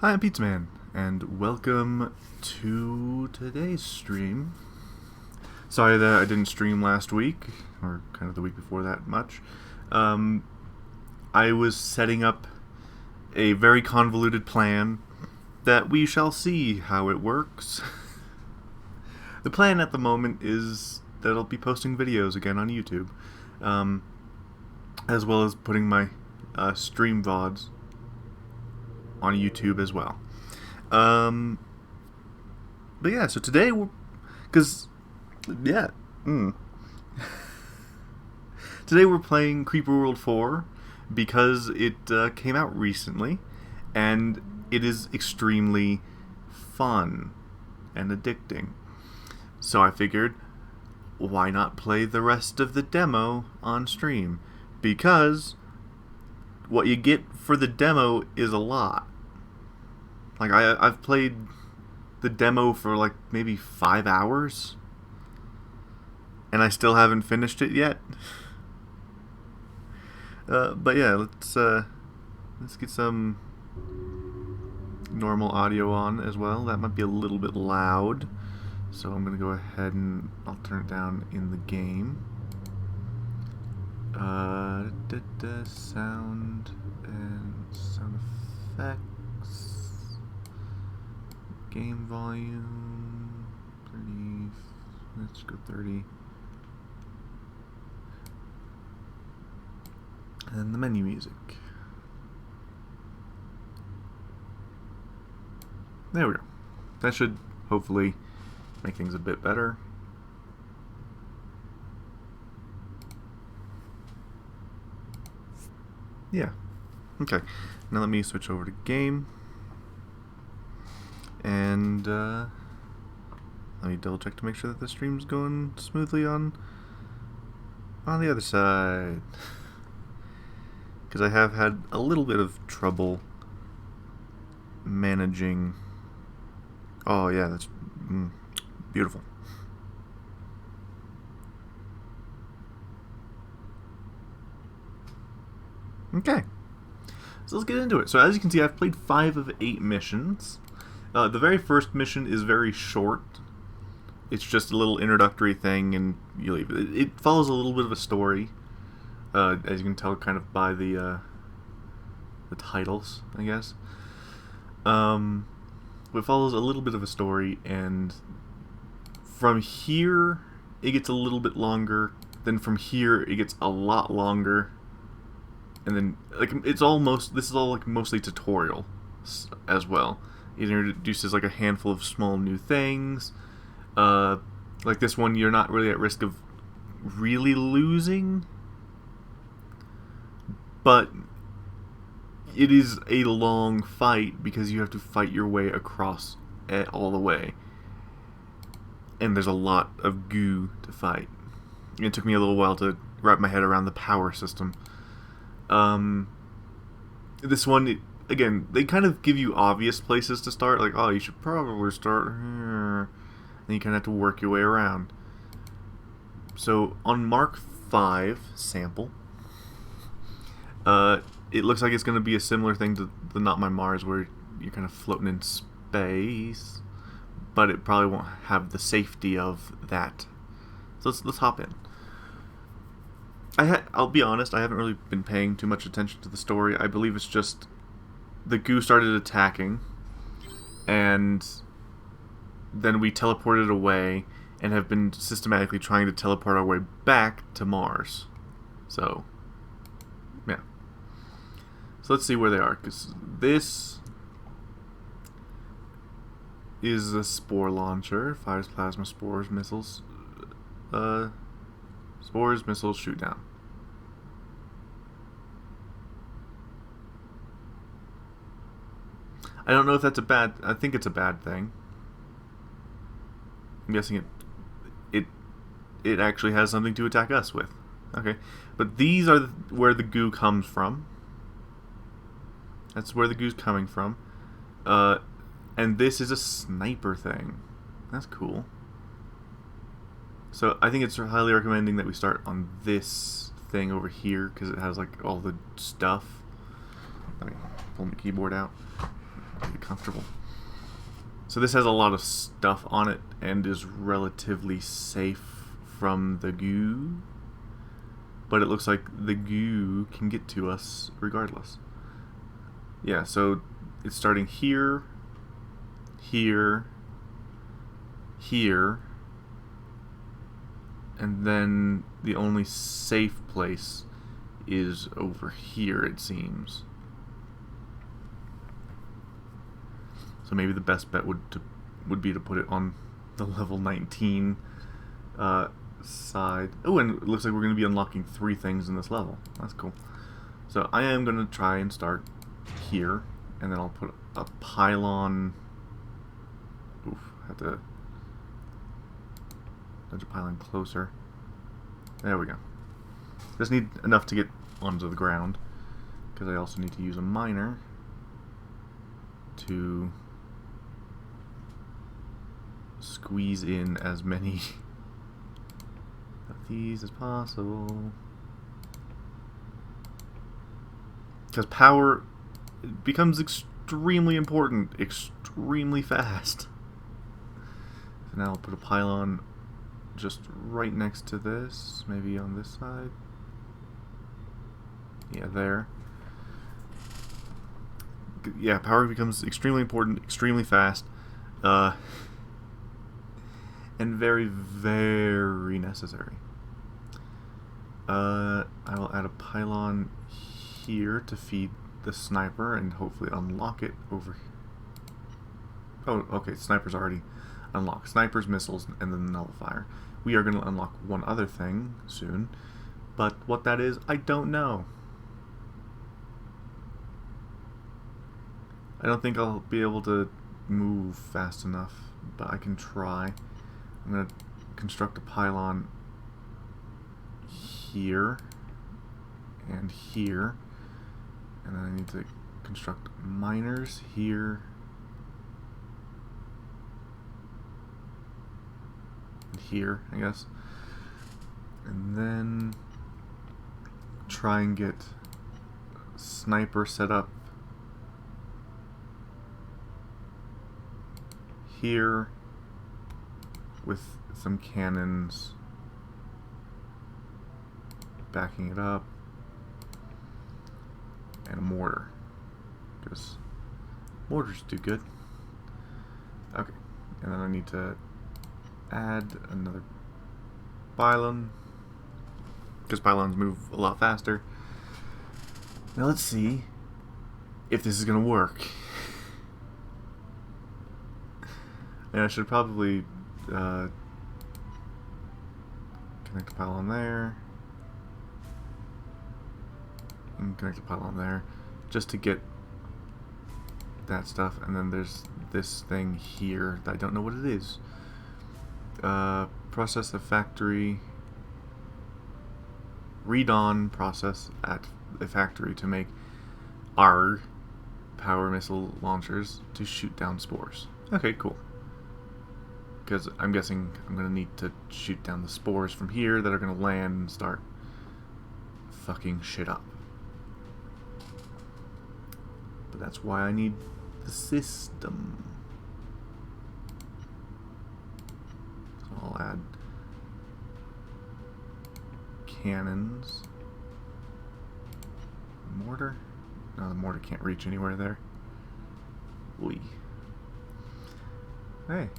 Hi, I'm Pizzaman, and welcome to today's stream. Sorry that I didn't stream last week, or kind of the week before that much. I was setting up a very convoluted plan that we shall see how it works. The plan at the moment is that I'll be posting videos again on YouTube, as well as putting my stream VODs on YouTube as well. But yeah, so today today we're playing Creeper World 4 because it came out recently, and it is extremely fun and addicting. So I figured, why not play the rest of the demo on stream? Because what you get for the demo is a lot. Like, I've played the demo for like maybe 5 hours, and I still haven't finished it yet. But yeah, let's get some normal audio on as well. That might be a little bit loud, so I'm gonna go ahead and I'll turn it down in the game. Sound and sound effects. Game volume 30. Let's go 30. And the menu music. There we go. That should hopefully make things a bit better. Yeah. Okay. Now let me switch over to game. And let me double check to make sure that the stream's going smoothly on the other side. Because I have had a little bit of trouble managing. Oh yeah, that's beautiful. Okay, so let's get into it. So as you can see, I've played 5 of 8 missions. The very first mission is very short. It's just a little introductory thing, and you leave. It follows a little bit of a story, as you can tell, kind of by the titles, I guess. It follows a little bit of a story, and from here it gets a little bit longer. Then from here it gets a lot longer. And then, like, this is all like mostly tutorial as well. It introduces like a handful of small new things. Like this one, you're not really at risk of really losing, but it is a long fight because you have to fight your way across all the way. And there's a lot of goo to fight. It took me a little while to wrap my head around the power system. This one, again, they kind of give you obvious places to start, like, oh, you should probably start here, and you kind of have to work your way around. So, on Mark 5 sample, it looks like it's going to be a similar thing to the Not My Mars, where you're kind of floating in space, but it probably won't have the safety of that. So let's hop in. I'll be honest, I haven't really been paying too much attention to the story. I believe it's just the goo started attacking, and then we teleported away and have been systematically trying to teleport our way back to Mars. So, yeah. So let's see where they are, because this is a spore launcher. Fires plasma spores, missiles. Spores, missiles, shoot down. I don't know if that's a bad. I think it's a bad thing. I'm guessing it actually has something to attack us with. Okay, but these are where the goo comes from. That's where the goo's coming from. And this is a sniper thing. That's cool. So I think it's highly recommending that we start on this thing over here because it has like all the stuff. Let me pull my keyboard out. Get comfortable. So this has a lot of stuff on it and is relatively safe from the goo. But it looks like the goo can get to us regardless. Yeah, so it's starting here, here, here, and then the only safe place is over here, it seems. So maybe the best bet would be to put it on the level 19 side. Oh, and it looks like we're going to be unlocking 3 things in this level. That's cool. So I am going to try and start here, and then I'll put a pylon. Oof, I have to nudge a pylon closer. There we go. Just need enough to get onto the ground, because I also need to use a miner to squeeze in as many of these as possible. Because power becomes extremely important, extremely fast. So now I'll put a pylon just right next to this, maybe on this side. Yeah, there. Yeah, power becomes extremely important, extremely fast, and very, very necessary. I will add a pylon here to feed the sniper and hopefully unlock it over here. Oh, okay, sniper's already unlocked. Snipers, missiles, and then the nullifier. We are going to unlock one other thing soon, but what that is, I don't know. I don't think I'll be able to move fast enough, but I can try. I'm going to construct a pylon here and here, and then I need to construct miners here and here, I guess, and then try and get sniper set up here with some cannons backing it up and a mortar, because mortars do good. Okay, and then I need to add another pylon, because pylons move a lot faster. Now let's see if this is gonna work. And I should probably connect a pylon there and connect a pylon there just to get that stuff. And then there's this thing here that I don't know what it is. Process a factory, read on process at a factory to make ARG power missile launchers to shoot down spores. Okay, cool. Because I'm guessing I'm going to need to shoot down the spores from here that are going to land and start fucking shit up. But that's why I need the system. So I'll add cannons. Mortar? No, the mortar can't reach anywhere there. Oy. Hey.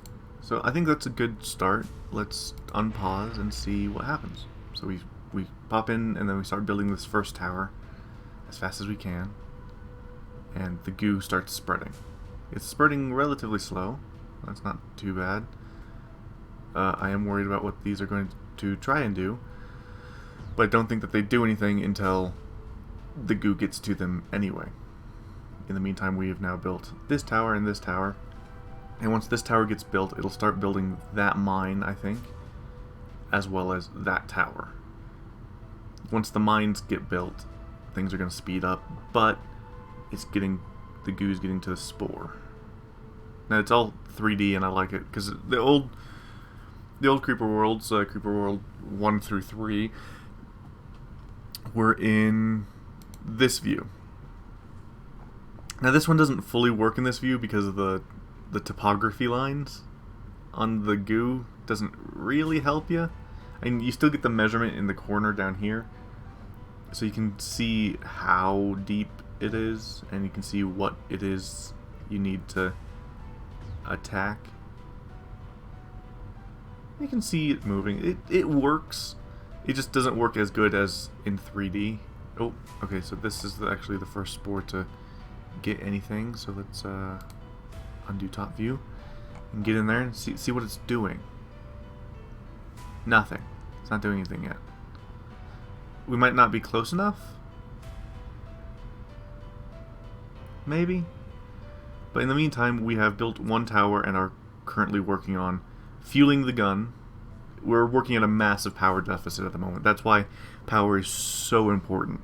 So I think that's a good start. Let's unpause and see what happens. So we pop in and then we start building this first tower as fast as we can. And the goo starts spreading. It's spreading relatively slow. That's not too bad. I am worried about what these are going to try and do. But I don't think that they do anything until the goo gets to them anyway. In the meantime, we have now built this tower and this tower. And once this tower gets built, it'll start building that mine, I think, as well as that tower. Once the mines get built, things are going to speed up, but the goo's getting to the spore. Now it's all 3D and I like it, because the old Creeper Worlds, Creeper World 1 through 3, were in this view. Now this one doesn't fully work in this view because of the topography lines on the goo doesn't really help you. I mean, you still get the measurement in the corner down here, so you can see how deep it is, and you can see what it is you need to attack. You can see it moving. It works. It just doesn't work as good as in 3D. Oh, okay, so this is actually the first spore to get anything, so let's undo top view and get in there and see what it's doing. Nothing. It's not doing anything yet. We might not be close enough. Maybe. But in the meantime, we have built one tower and are currently working on fueling the gun. We're working at a massive power deficit at the moment. That's why power is so important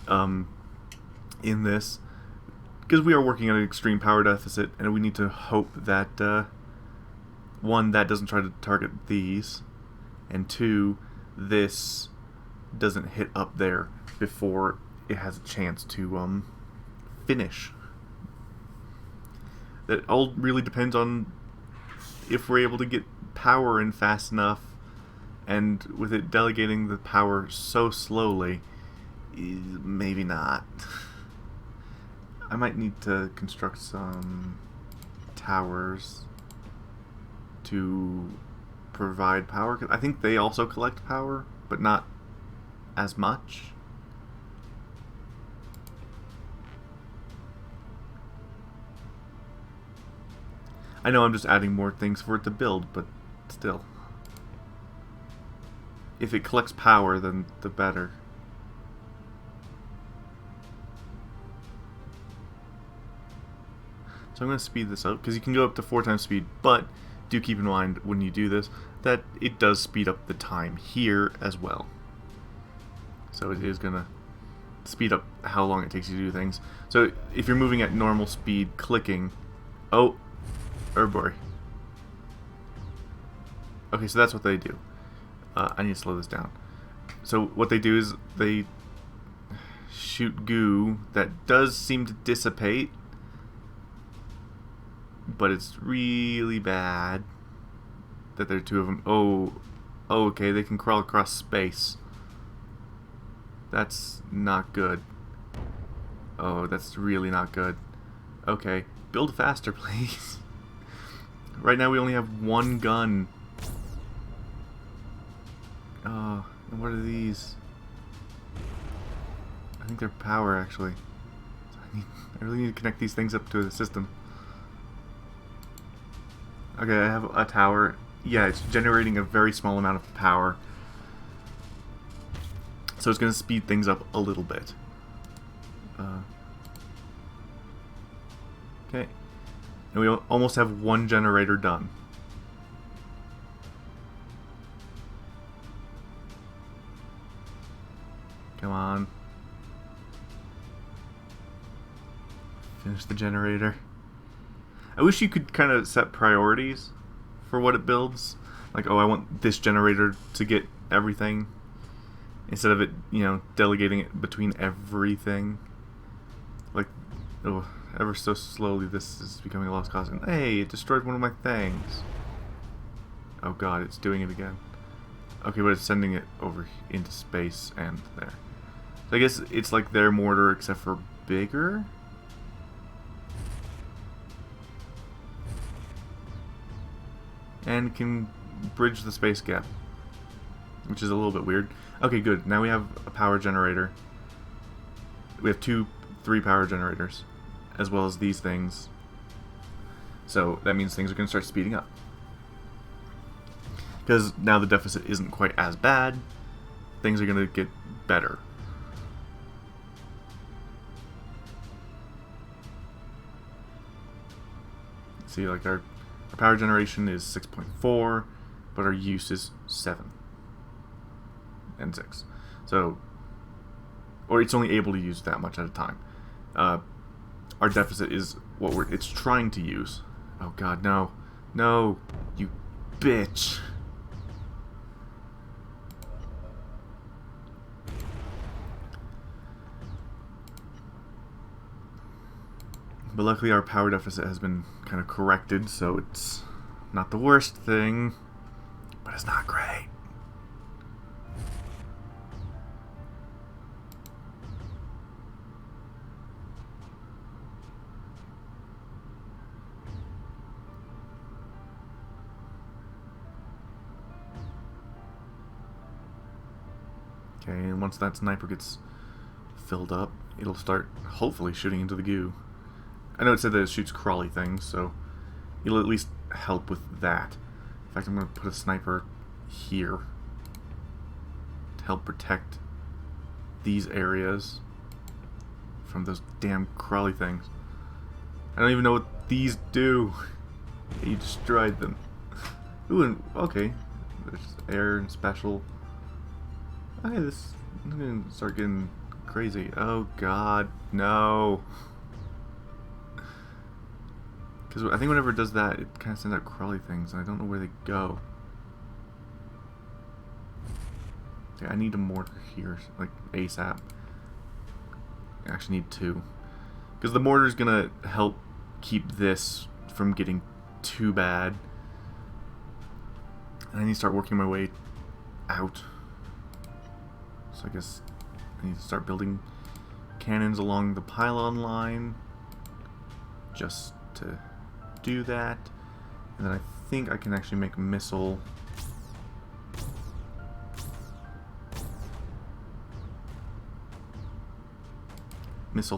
in this. Because we are working at an extreme power deficit, and we need to hope that, one, that doesn't try to target these, and two, this doesn't hit up there before it has a chance to finish. That all really depends on if we're able to get power in fast enough, and with it delegating the power so slowly, maybe not. I might need to construct some towers to provide power. I think they also collect power, but not as much. I know I'm just adding more things for it to build, but still. If it collects power, then the better. So I'm going to speed this up, because you can go up to 4 times speed, but do keep in mind when you do this that it does speed up the time here as well. So it is going to speed up how long it takes you to do things. So if you're moving at normal speed, clicking... Oh boy. Okay, so that's what they do. I need to slow this down. So what they do is they shoot goo that does seem to dissipate, but it's really bad that there are 2 of them. Oh, okay, they can crawl across space. That's not good. Oh, that's really not good. Okay, build faster, please. Right now we only have 1 gun. Oh, and what are these? I think they're power, actually. So I really need to connect these things up to the system. Okay, I have a tower. Yeah, it's generating a very small amount of power. So it's going to speed things up a little bit. Okay. And we almost have 1 generator done. Come on. Finish the generator. I wish you could kind of set priorities for what it builds. Like, oh, I want this generator to get everything. Instead of it, delegating it between everything. Like, oh, ever so slowly this is becoming a lost cause. And hey, it destroyed one of my things. Oh god, it's doing it again. Okay, but it's sending it over into space and there. So I guess it's like their mortar except for bigger? And can bridge the space gap, which is a little bit weird. Okay, good. Now we have a power generator. We have 3 power generators, as well as these things. So that means things are going to start speeding up. Because now the deficit isn't quite as bad, things are going to get better. See, like our power generation is 6.4, but our use is 7 and 6. So, or it's only able to use that much at a time. Our deficit is what it's trying to use. Oh god, no. No, you bitch. But luckily our power deficit has been kind of corrected, so it's not the worst thing, but it's not great. Okay, and once that sniper gets filled up, it'll start hopefully shooting into the goo. I know it said that it shoots crawly things, so it'll at least help with that. In fact, I'm going to put a sniper here to help protect these areas from those damn crawly things. I don't even know what these do. You destroyed them. Ooh, and okay. There's air and special. Okay, this is gonna start getting crazy. Oh god, no. Because I think whenever it does that, it kind of sends out crawly things, and I don't know where they go. Okay, I need a mortar here, like ASAP. I actually need two. Because the mortar is gonna help keep this from getting too bad. And I need to start working my way out. So I guess I need to start building cannons along the pylon line just to do that. And then I think I can actually make missile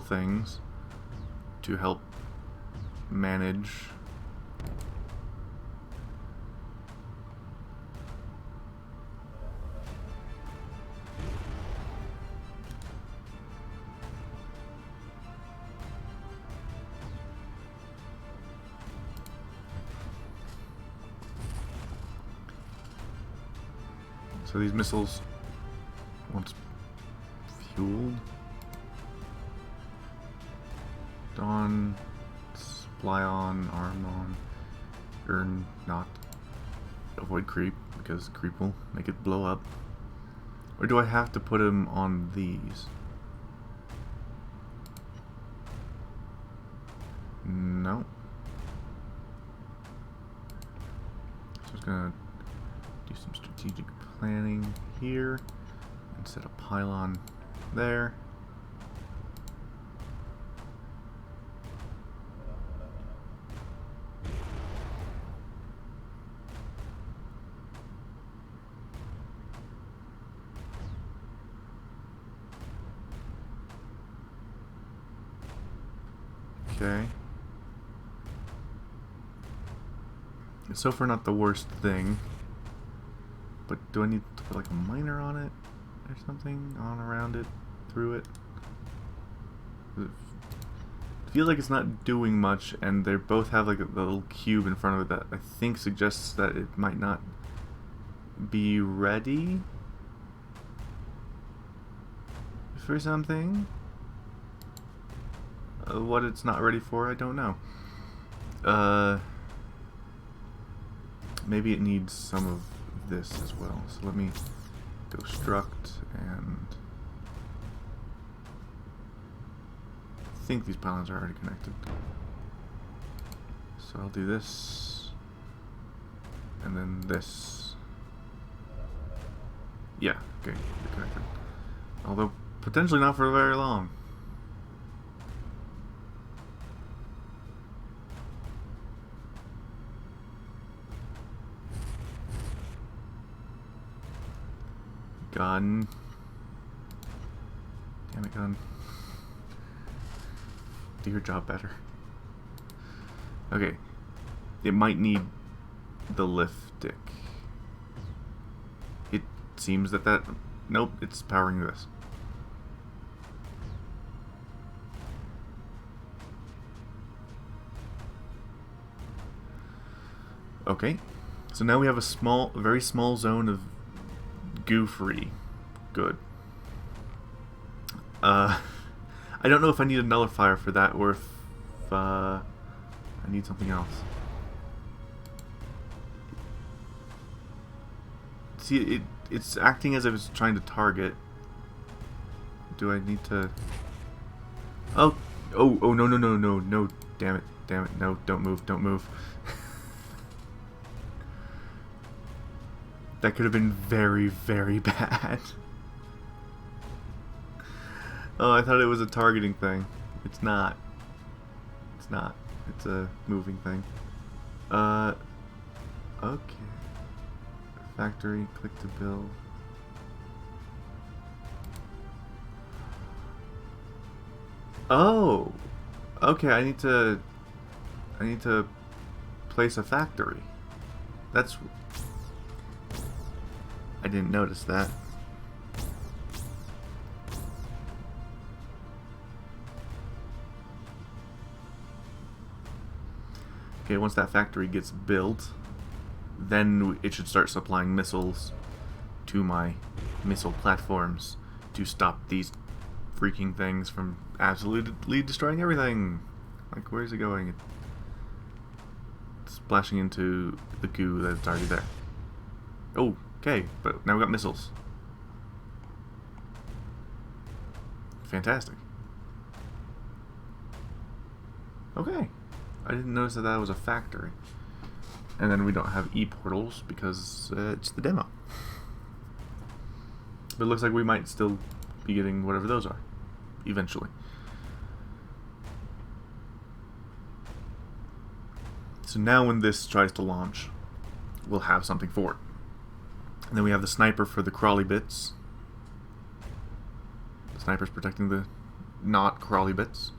things to help manage so these missiles, once fueled, on, supply on, arm on, or not. Avoid creep, because creep will make it blow up. Or do I have to put him on these? No. So I'm just gonna do some strategic planning here and set a pylon there. Okay. It's so far not the worst thing. But do I need to put like a miner on it or something? On around it? Through it? It feels like it's not doing much, and they both have like a little cube in front of it that I think suggests that it might not be ready for something. What it's not ready for, I don't know. Maybe it needs some of this as well. So let me go struct, and I think these pylons are already connected. So I'll do this, and then this. Yeah, okay, they're connected. Although potentially not for very long. Gun. Damn it, gun. Do your job better. Okay. It might need the lift stick. It seems that nope, it's powering this. Okay. So now we have a very small zone of goo-free. Good. I don't know if I need a nullifier for that, or if I need something else. See, it's acting as if it's trying to target. Do I need to... Oh, no, Damn it, damn it. No, don't move, don't move. That could have been very, very bad. Oh, I thought it was a targeting thing. It's not. It's not. It's a moving thing. Okay. Factory, click to build. Oh! Okay, I need to place a factory. That's... I didn't notice that. Okay, once that factory gets built, then it should start supplying missiles to my missile platforms to stop these freaking things from absolutely destroying everything. Like, where is it going? It's splashing into the goo that's already there. Oh, okay, but now we got missiles. Fantastic. Okay. I didn't notice that that was a factory. And then we don't have e-portals because it's the demo. But it looks like we might still be getting whatever those are, eventually. So now when this tries to launch, we'll have something for it. And then we have the sniper for the crawly bits. The sniper's protecting the not crawly bits.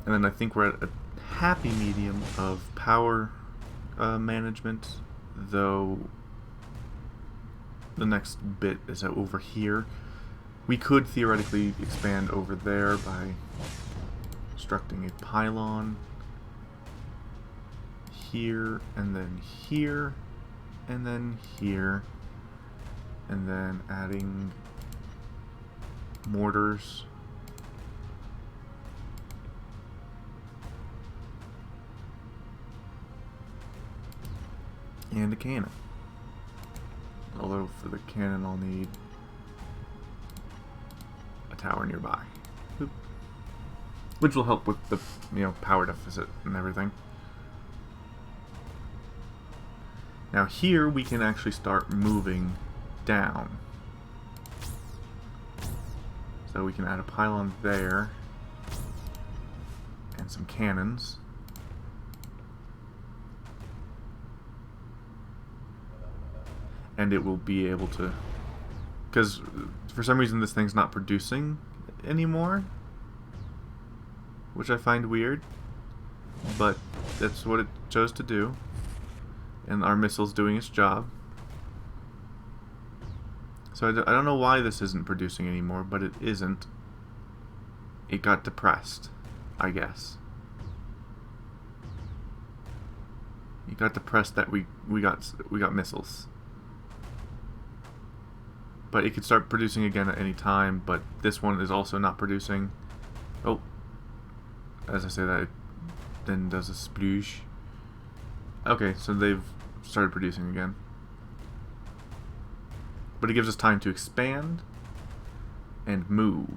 And then I think we're at a happy medium of power management, though the next bit is over here. We could theoretically expand over there by constructing a pylon here, and then here, and then here, and then adding mortars. And a cannon. Although for the cannon I'll need a tower nearby. Boop. Which will help with the, power deficit and everything. Now here we can actually start moving down. So we can add a pylon there and some cannons. And it will be able to, because for some reason this thing's not producing anymore, which I find weird, but that's what it chose to do, and our missile's doing its job. So I don't know why this isn't producing anymore, but it isn't. It got depressed, I guess. It got depressed that we got missiles. But it could start producing again at any time, but this one is also not producing. Oh, as I say that, it then does a sploosh. Okay, so they've started producing again. But it gives us time to expand and move,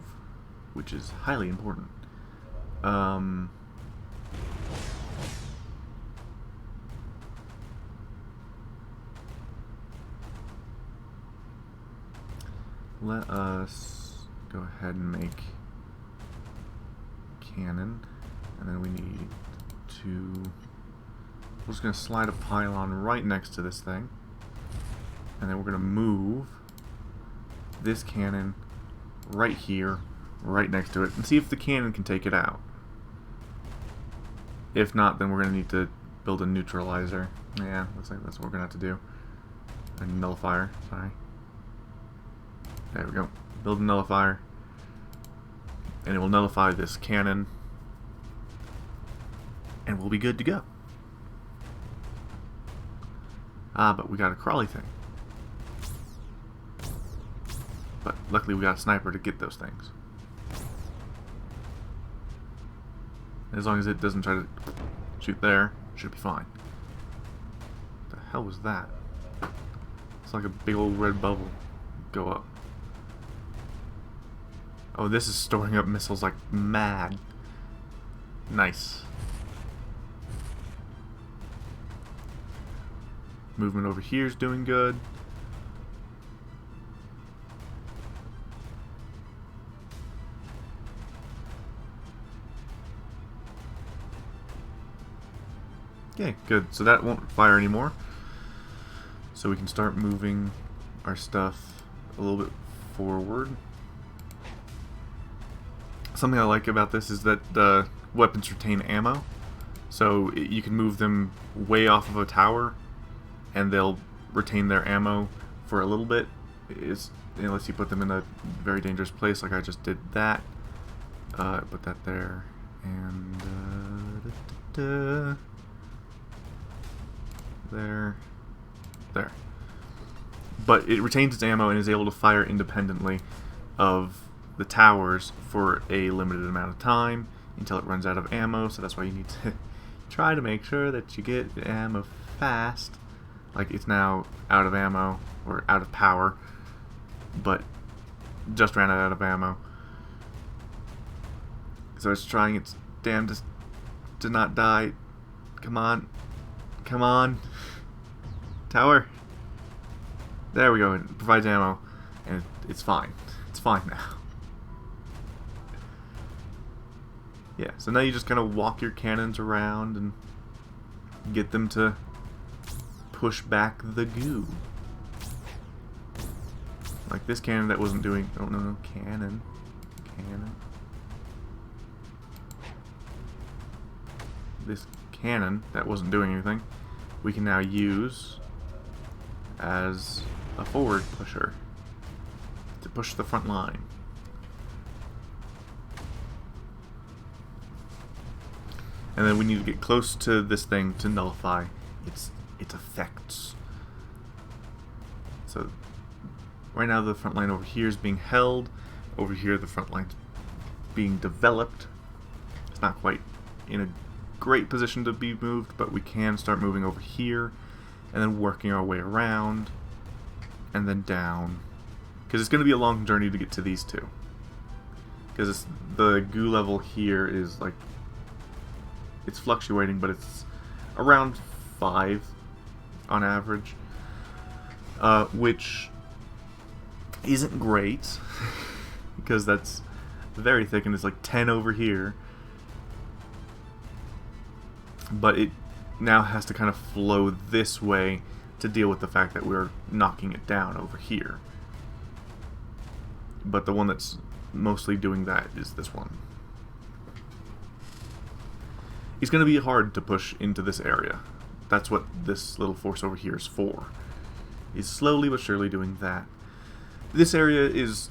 which is highly important. Let us go ahead and make cannon, and then we need to, we're just going to slide a pylon right next to this thing, and then we're going to move this cannon right here, right next to it, and see if the cannon can take it out. If not, then we're going to need to build a neutralizer. Yeah, looks like that's what we're going to have to do. A nullifier, sorry. There we go. Build a nullifier. And it will nullify this cannon. And we'll be good to go. Ah, but we got a crawly thing. But luckily we got a sniper to get those things. As long as it doesn't try to shoot there, should be fine. What the hell was that? It's like a big old red bubble go up. Oh, this is storing up missiles like mad. Nice. Movement over here is doing good. Okay, good. So that won't fire anymore. So we can start moving our stuff a little bit forward. Something I like about this is that weapons retain ammo. So you can move them way off of a tower and they'll retain their ammo for a little bit. Unless you put them in a very dangerous place, like I just did that. Put that there. And there. But it retains its ammo and is able to fire independently of the towers for a limited amount of time until it runs out of ammo. So that's why you need to try to make sure that you get the ammo fast. Like it's now out of ammo or out of power, but just ran out of ammo. So it's trying its damnedest to not die. Come on. Come on. Tower. There we go. It provides ammo. And it's fine. It's fine now. Yeah, so now you just kind of walk your cannons around and get them to push back the goo. Like this cannon that wasn't doing... Oh, no. Cannon. This cannon that wasn't doing anything, we can now use as a forward pusher to push the front line. And then we need to get close to this thing to nullify its effects. So right now the front line over here is being held. Over here the front line's being developed. It's not quite in a great position to be moved, but we can start moving over here and then working our way around and then down, because it's going to be a long journey to get to these two, because the goo level here is like, it's fluctuating, but it's around 5 on average, which isn't great because that's very thick and it's like 10 over here. But it now has to kind of flow this way to deal with the fact that we're knocking it down over here. But the one that's mostly doing that is this one. It's going to be hard to push into this area. That's what this little force over here is for. It's slowly but surely doing that. This area is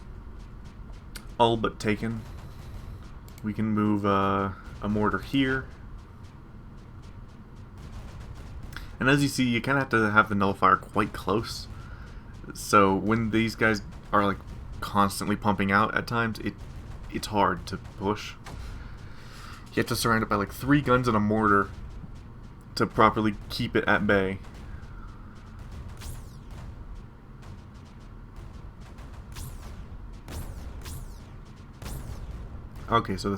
all but taken. We can move a mortar here. And as you see, you kind of have to have the nullifier quite close. So when these guys are like constantly pumping out at times, it's hard to push. You have to surround it by like 3 guns and a mortar to properly keep it at bay. Okay, so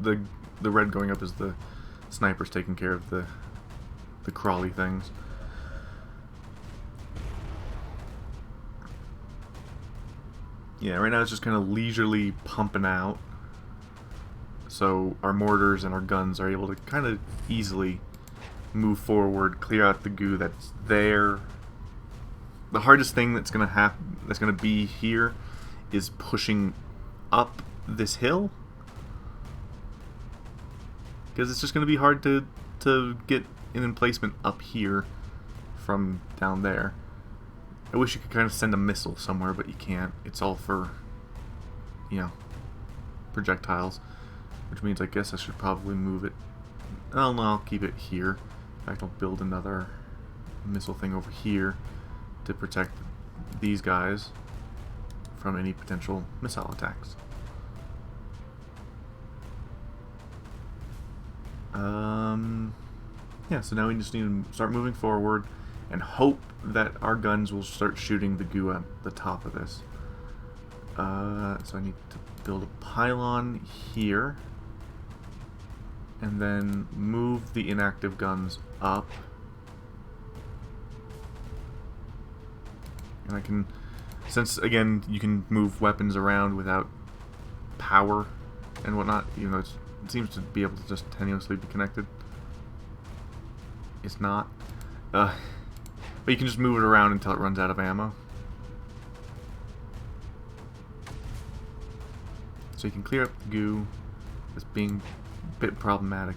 the red going up is the snipers taking care of the crawly things. Yeah, right now it's just kind of leisurely pumping out. So our mortars and our guns are able to kind of easily move forward, clear out the goo that's there. The hardest thing that's gonna be here is pushing up this hill, because it's just gonna be hard to get an emplacement up here from down there. I wish you could kind of send a missile somewhere, but you can't. It's all for, you know, projectiles, which means I guess I should probably move it. Oh no, I'll keep it here. In fact, I'll build another missile thing over here to protect these guys from any potential missile attacks. Yeah, so now we just need to start moving forward and hope that our guns will start shooting the goo at the top of this. So I need to build a pylon here. And then move the inactive guns up. And I can, since again you can move weapons around without power and whatnot, even though it seems to be able to just tenuously be connected. It's not. But you can just move it around until it runs out of ammo. So you can clear up the goo that's being a bit problematic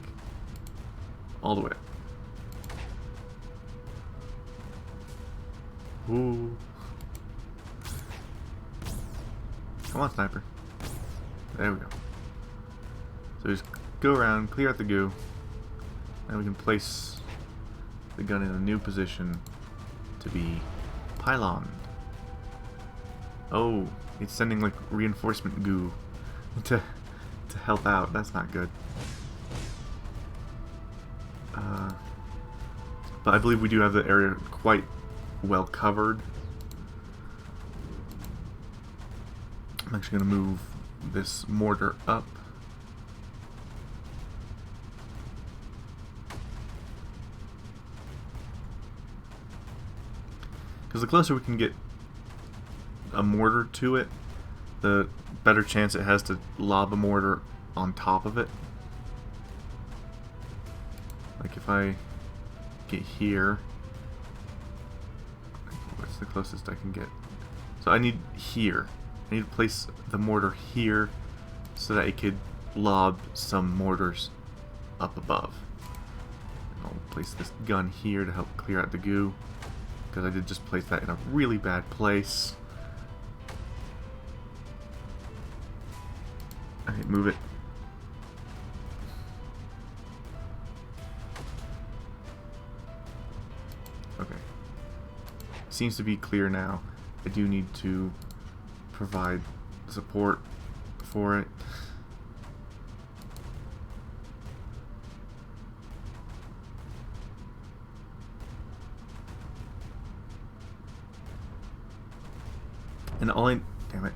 all the way. Ooh. Come on, sniper. There we go. So just go around, clear out the goo, and we can place the gun in a new position to be pyloned. Oh, it's sending like reinforcement goo to help out. That's not good. But I believe we do have the area quite well covered. I'm actually going to move this mortar up. Because the closer we can get a mortar to it, the better chance it has to lob a mortar on top of it. Like if I get here, what's the closest I can get? So I need here. I need to place the mortar here so that it could lob some mortars up above. And I'll place this gun here to help clear out the goo, because I did just place that in a really bad place. Okay, move it. Okay. Seems to be clear now. I do need to provide support for it. And all I... damn it.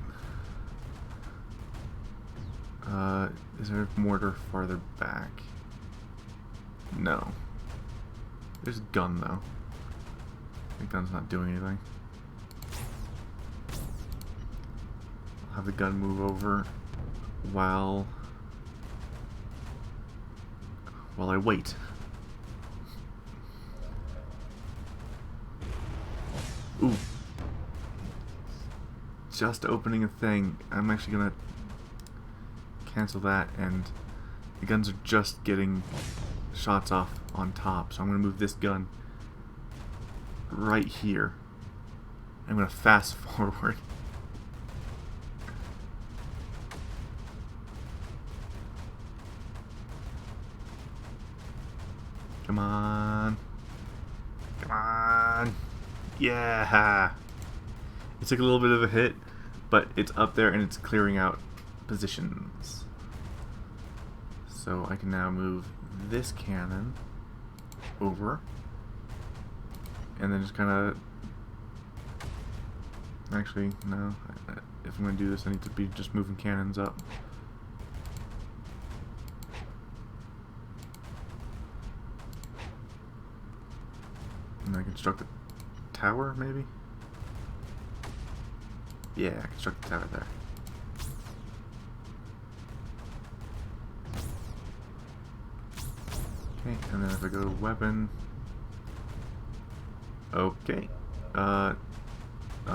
Is there a mortar farther back? No. There's a gun, though. The gun's not doing anything. I'll have the gun move over while I wait. Ooh. Just opening a thing. I'm actually gonna cancel that, and the guns are just getting shots off on top, so I'm gonna move this gun right here. I'm gonna fast forward. Come on. Come on. Yeah. It took a little bit of a hit, but it's up there and it's clearing out positions. So I can now move this cannon over, and then just kind of... Actually, no. If I'm going to do this, I need to be just moving cannons up. And I construct a tower, maybe? Yeah, construct the tower there. Okay, and then if I go to weapon... Okay. A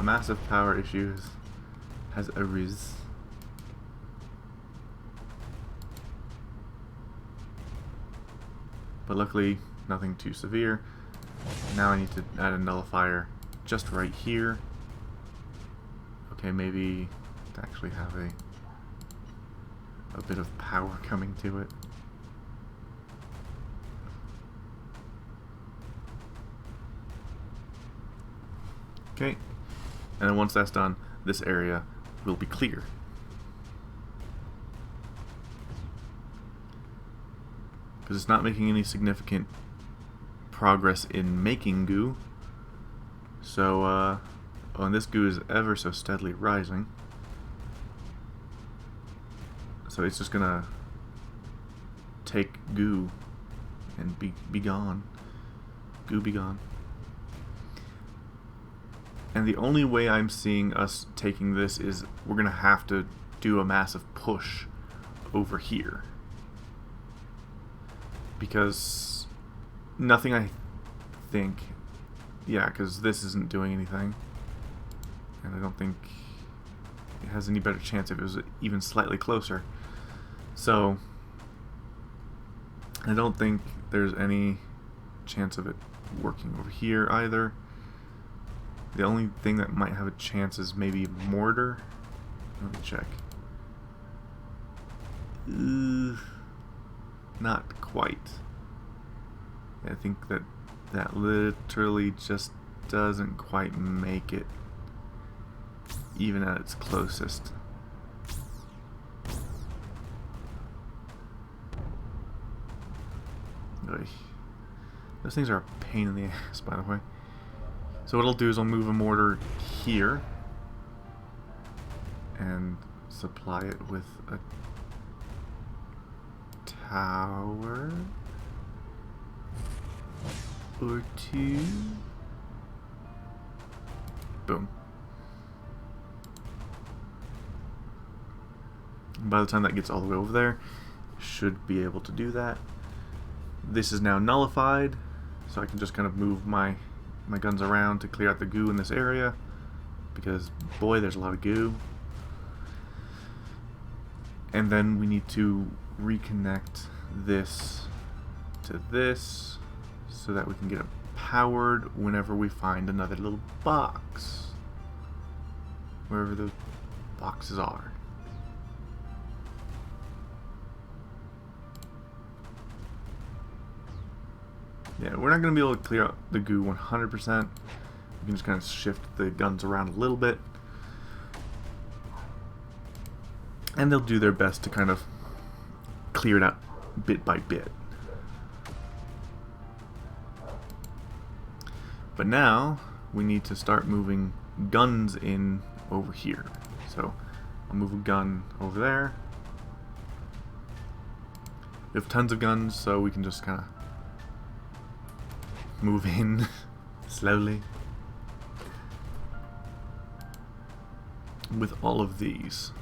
massive power issue has arisen. But luckily, nothing too severe. Now I need to add a nullifier just right here. Okay, maybe to actually have a bit of power coming to it. Okay, and then once that's done, this area will be clear. Because it's not making any significant progress in making goo. So, oh, and this goo is ever so steadily rising. So it's just gonna take goo and be gone. Goo be gone. And the only way I'm seeing us taking this is we're going to have to do a massive push over here. Because nothing, I think... Yeah, because this isn't doing anything. And I don't think it has any better chance if it was even slightly closer. So, I don't think there's any chance of it working over here either. The only thing that might have a chance is maybe mortar. Let me check. Not quite. I think that literally just doesn't quite make it, even at its closest. Oy. Those things are a pain in the ass, by the way. So what I'll do is I'll move a mortar here and supply it with a tower or two. Boom. By the time that gets all the way over there, should be able to do that. This is now nullified, so I can just kind of move my guns around to clear out the goo in this area, because boy, there's a lot of goo. And then we need to reconnect this to this so that we can get it powered whenever we find another little box, wherever those boxes are. Yeah, we're not going to be able to clear out the goo 100%. We can just kind of shift the guns around a little bit. And they'll do their best to kind of clear it out bit by bit. But now, we need to start moving guns in over here. So, I'll move a gun over there. We have tons of guns, so we can just kind of move in slowly with all of these.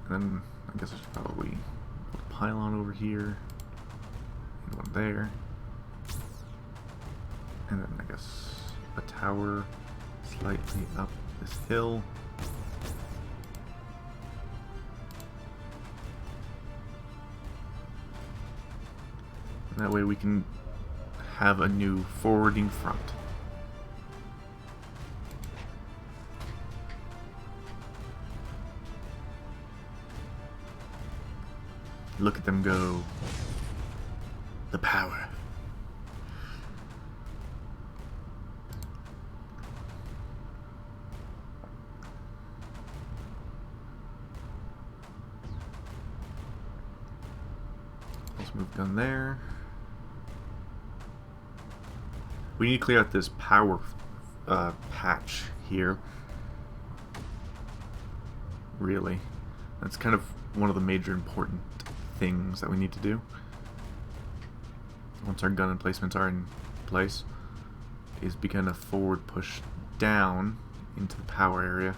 And then I guess I should probably put a pylon over here and one there, and then I guess a tower slightly up this hill. That way we can have a new forwarding front. Look at them go. The power. Let's move gun there. We need to clear out this power patch here. Really. That's kind of one of the major important things that we need to do. Once our gun emplacements are in place, is begin a forward push down into the power area.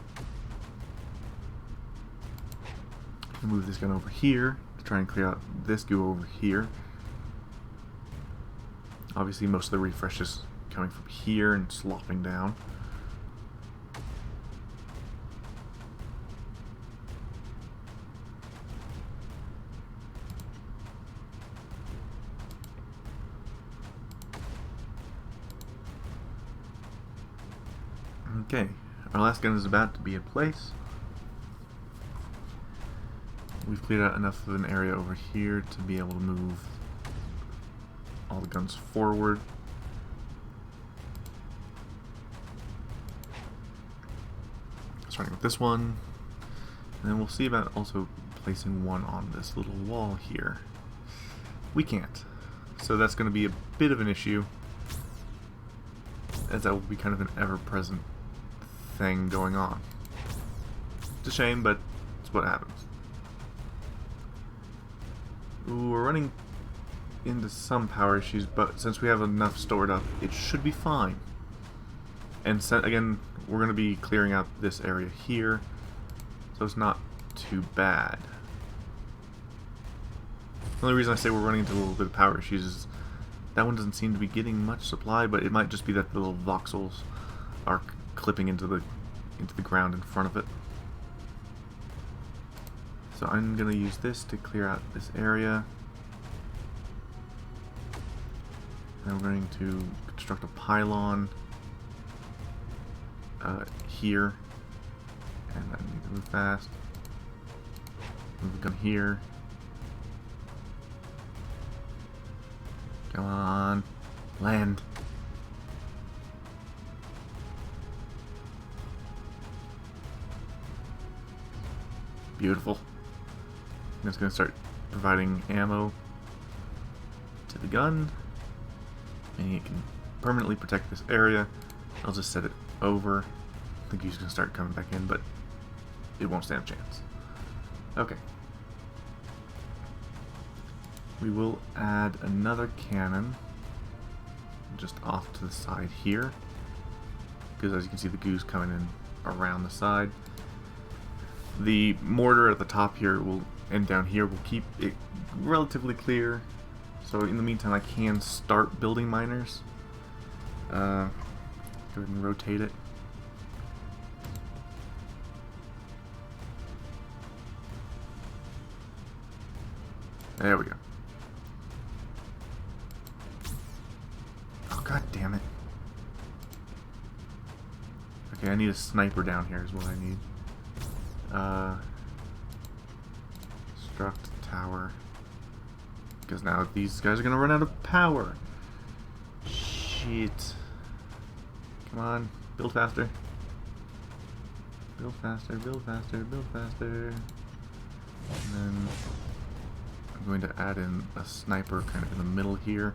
Move this gun over here to try and clear out this goo over here. Obviously most of the refresh is coming from here and slopping down. Okay, our last gun is about to be in place. We've cleared out enough of an area over here to be able to move all the guns forward. Starting with this one, and then we'll see about also placing one on this little wall here. We can't, so that's going to be a bit of an issue, as that will be kind of an ever-present thing going on. It's a shame, but it's what happens. Ooh, we're running into some power issues, but since we have enough stored up, it should be fine. And again, we're going to be clearing out this area here, so it's not too bad. The only reason I say we're running into a little bit of power issues is that one doesn't seem to be getting much supply, but it might just be that the little voxels are clipping into the ground in front of it. So I'm going to use this to clear out this area. And we're going to construct a pylon here. And I need to move fast. Move the gun here. Come on. Land. Beautiful. I'm just going to start providing ammo to the gun. And it can permanently protect this area. I'll just set it over. I think he's going to start coming back in, but it won't stand a chance. Okay. We will add another cannon just off to the side here, because as you can see the goose coming in around the side. The mortar at the top here and down here will keep it relatively clear. So in the meantime I can start building miners. Go ahead and rotate it. There we go. Oh, god damn it. Okay, I need a sniper down here is what I need. Construct tower. Because now these guys are gonna run out of power. Shit. Come on, build faster. Build faster, build faster, build faster. And then I'm going to add in a sniper kind of in the middle here.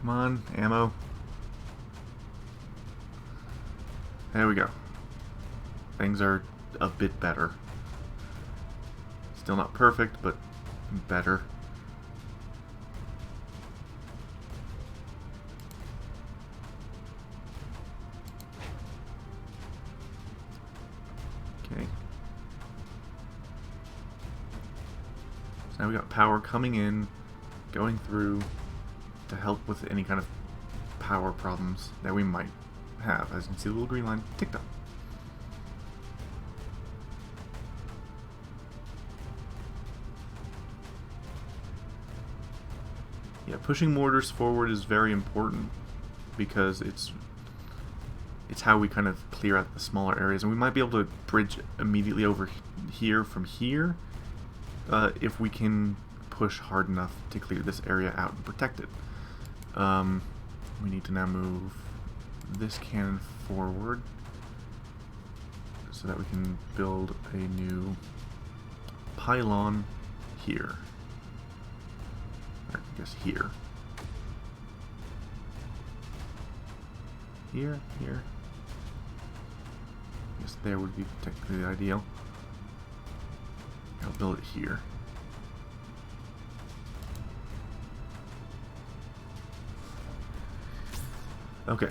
Come on, ammo. There we go. Things are a bit better. Still not perfect, but better. Okay. So now we got power coming in, going through to help with any kind of power problems that we might have. As you can see, the little green line ticked up. Yeah, pushing mortars forward is very important because it's how we kind of clear out the smaller areas, and we might be able to bridge immediately over here from here if we can push hard enough to clear this area out and protect it. We need to now move this cannon forward so that we can build a new pylon here. Or I guess here. Here. I guess there would be technically the ideal. I'll build it here. Okay.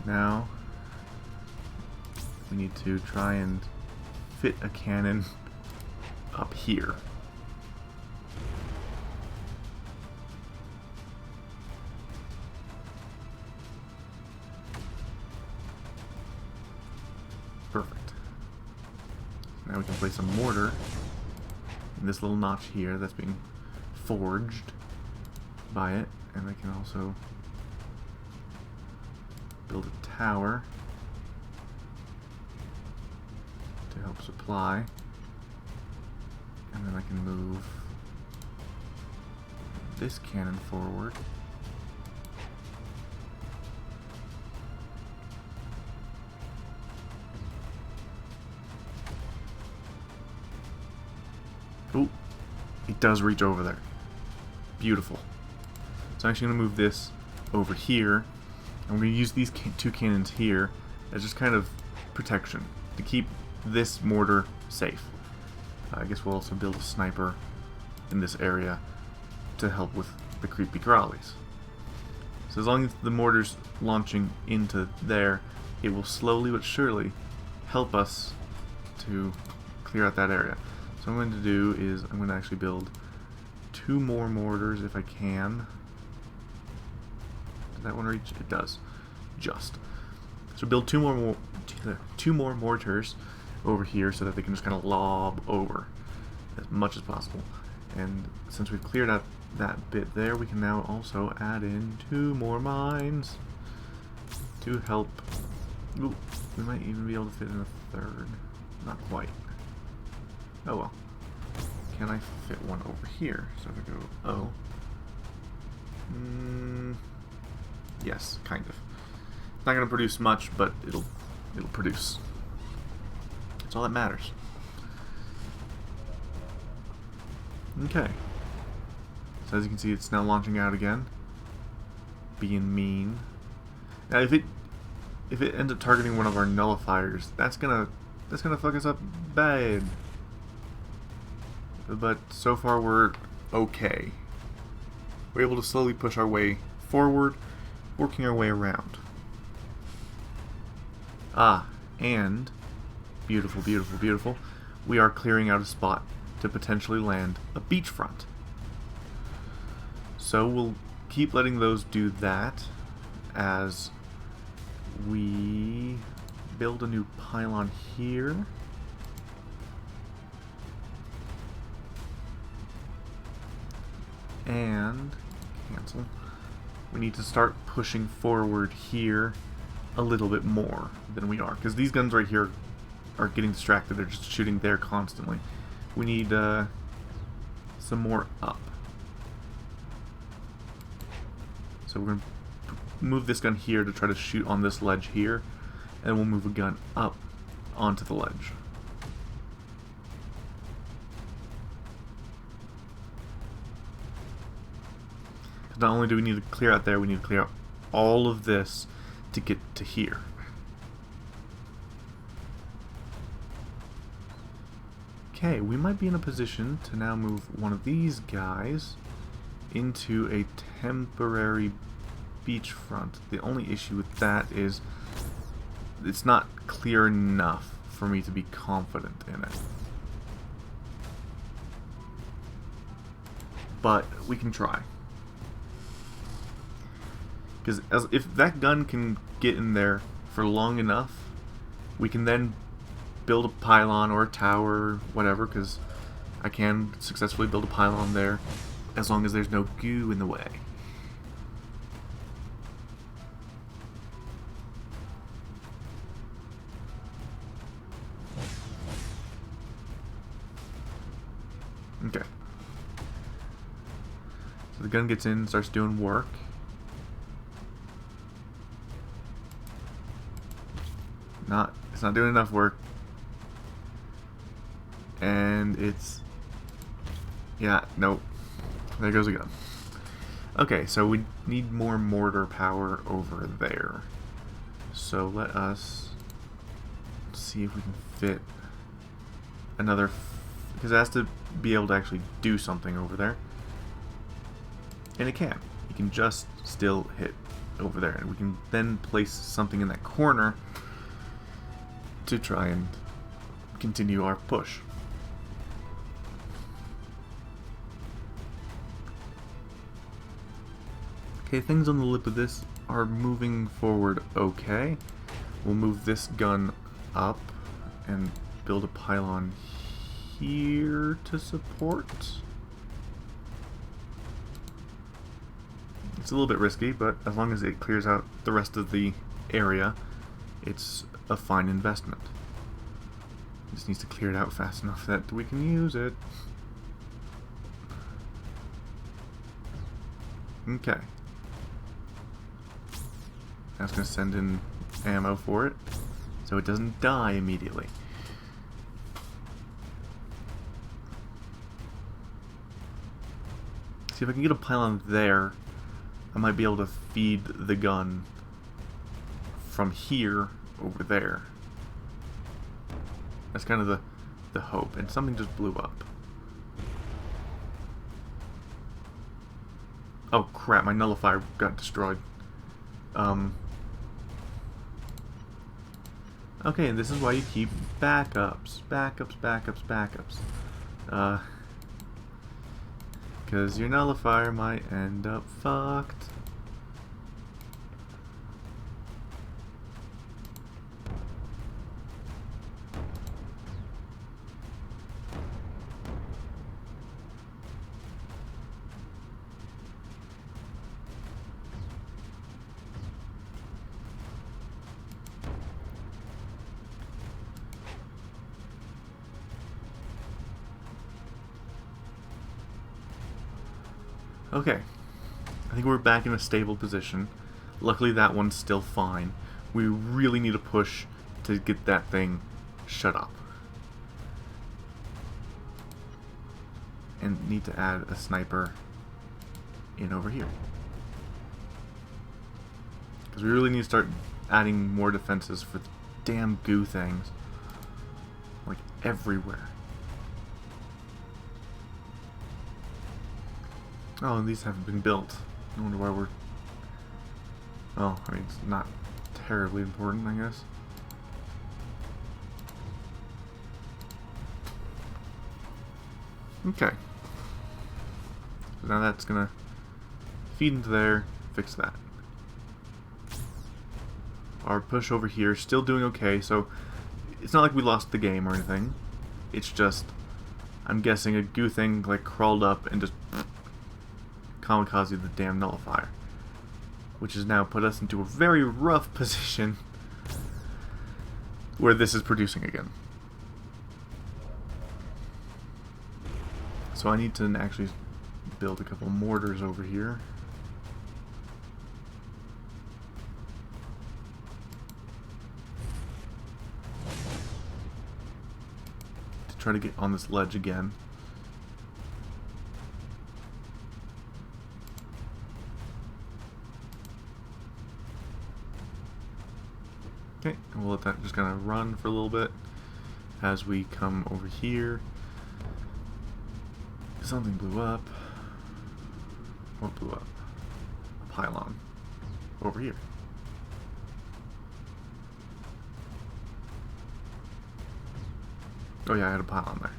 Now we need to try and fit a cannon up here. Perfect. Now we can place a mortar in this little notch here that's being forged by it, and I can also build a tower to help supply, and then I can move this cannon forward. Oh, it does reach over there. Beautiful. So I'm actually going to move this over here. I'm going to use these two cannons here as just kind of protection to keep this mortar safe. I guess we'll also build a sniper in this area to help with the creepy crawlies. So as long as the mortar's launching into there, it will slowly but surely help us to clear out that area. So what I'm going to do is I'm going to actually build 2 more mortars if I can. Does that one reach? It does. Just. So build 2 more mortars over here so that they can just kind of lob over as much as possible. And since we've cleared out that bit there, we can now also add in 2 more mines to help. Ooh, we might even be able to fit in a 3rd. Not quite. Oh well. Can I fit one over here? So if I go O. Yes, kind of. It's not going to produce much, but it'll produce. That's all that matters. Okay. So as you can see, it's now launching out again, being mean. Now, if it ends up targeting one of our nullifiers, that's gonna fuck us up bad. But so far we're okay. We're able to slowly push our way forward, working our way around. Ah, and beautiful, beautiful, beautiful. We are clearing out a spot to potentially land a beachfront. So we'll keep letting those do that as we build a new pylon here. And cancel. We need to start pushing forward here a little bit more than we are, because these guns right here are getting distracted. They're just shooting there constantly. We need some more up. So we're going to move this gun here to try to shoot on this ledge here, and we'll move a gun up onto the ledge. Not only do we need to clear out there, we need to clear out all of this to get to here. Okay, we might be in a position to now move one of these guys into a temporary beachfront. The only issue with that is it's not clear enough for me to be confident in it. But we can try. Because if that gun can get in there for long enough, we can then build a pylon or a tower, whatever, because I can successfully build a pylon there as long as there's no goo in the way. Okay. So the gun gets in, starts doing work. It's not doing enough work. And it's... yeah, nope. There goes a gun. Okay, so we need more mortar power over there. So let us see if we can fit another... because it has to be able to actually do something over there. And it can. You can just still hit over there. And we can then place something in that corner to try and continue our push. Okay, things on the lip of this are moving forward okay. We'll move this gun up and build a pylon here to support. It's a little bit risky, but as long as it clears out the rest of the area, it's a fine investment. It just needs to clear it out fast enough that we can use it. Okay. Now it's going to send in ammo for it, so it doesn't die immediately. See if I can get a pylon there, I might be able to feed the gun from here over there. That's kind of the hope. And something just blew up. Oh crap, my nullifier got destroyed. Okay, and this is why you keep backups. Because your nullifier might end up fucked. Okay, I think we're back in a stable position. Luckily that one's still fine. We really need to push to get that thing shut up. And need to add a sniper in over here. Because we really need to start adding more defenses for the damn goo things. Like everywhere. Oh, and these haven't been built. I wonder why we're... Oh, I mean, it's not terribly important, I guess. Okay. So now that's gonna feed into there, fix that. Our push over here is still doing okay, so it's not like we lost the game or anything. It's just, I'm guessing a goo thing like crawled up and just kamikaze the damn nullifier, which has now put us into a very rough position where this is producing again. So I need to actually build a couple mortars over here. To try to get on this ledge again. Okay, and we'll let that just kind of run for a little bit as we come over here. Something blew up. What blew up? A pylon. Over here. Oh yeah, I had a pylon there.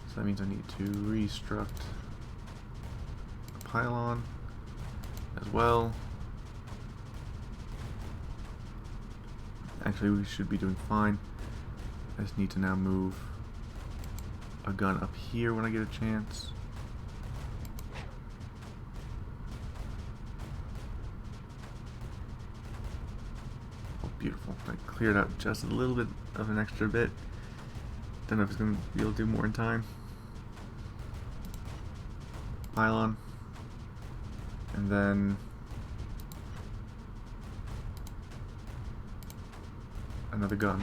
So that means I need to restruct a pylon as well. Actually, we should be doing fine. I just need to now move a gun up here when I get a chance. Oh, beautiful. I cleared out just a little bit of an extra bit. Don't know if it's going to be able to do more in time. Pylon. And then another gun.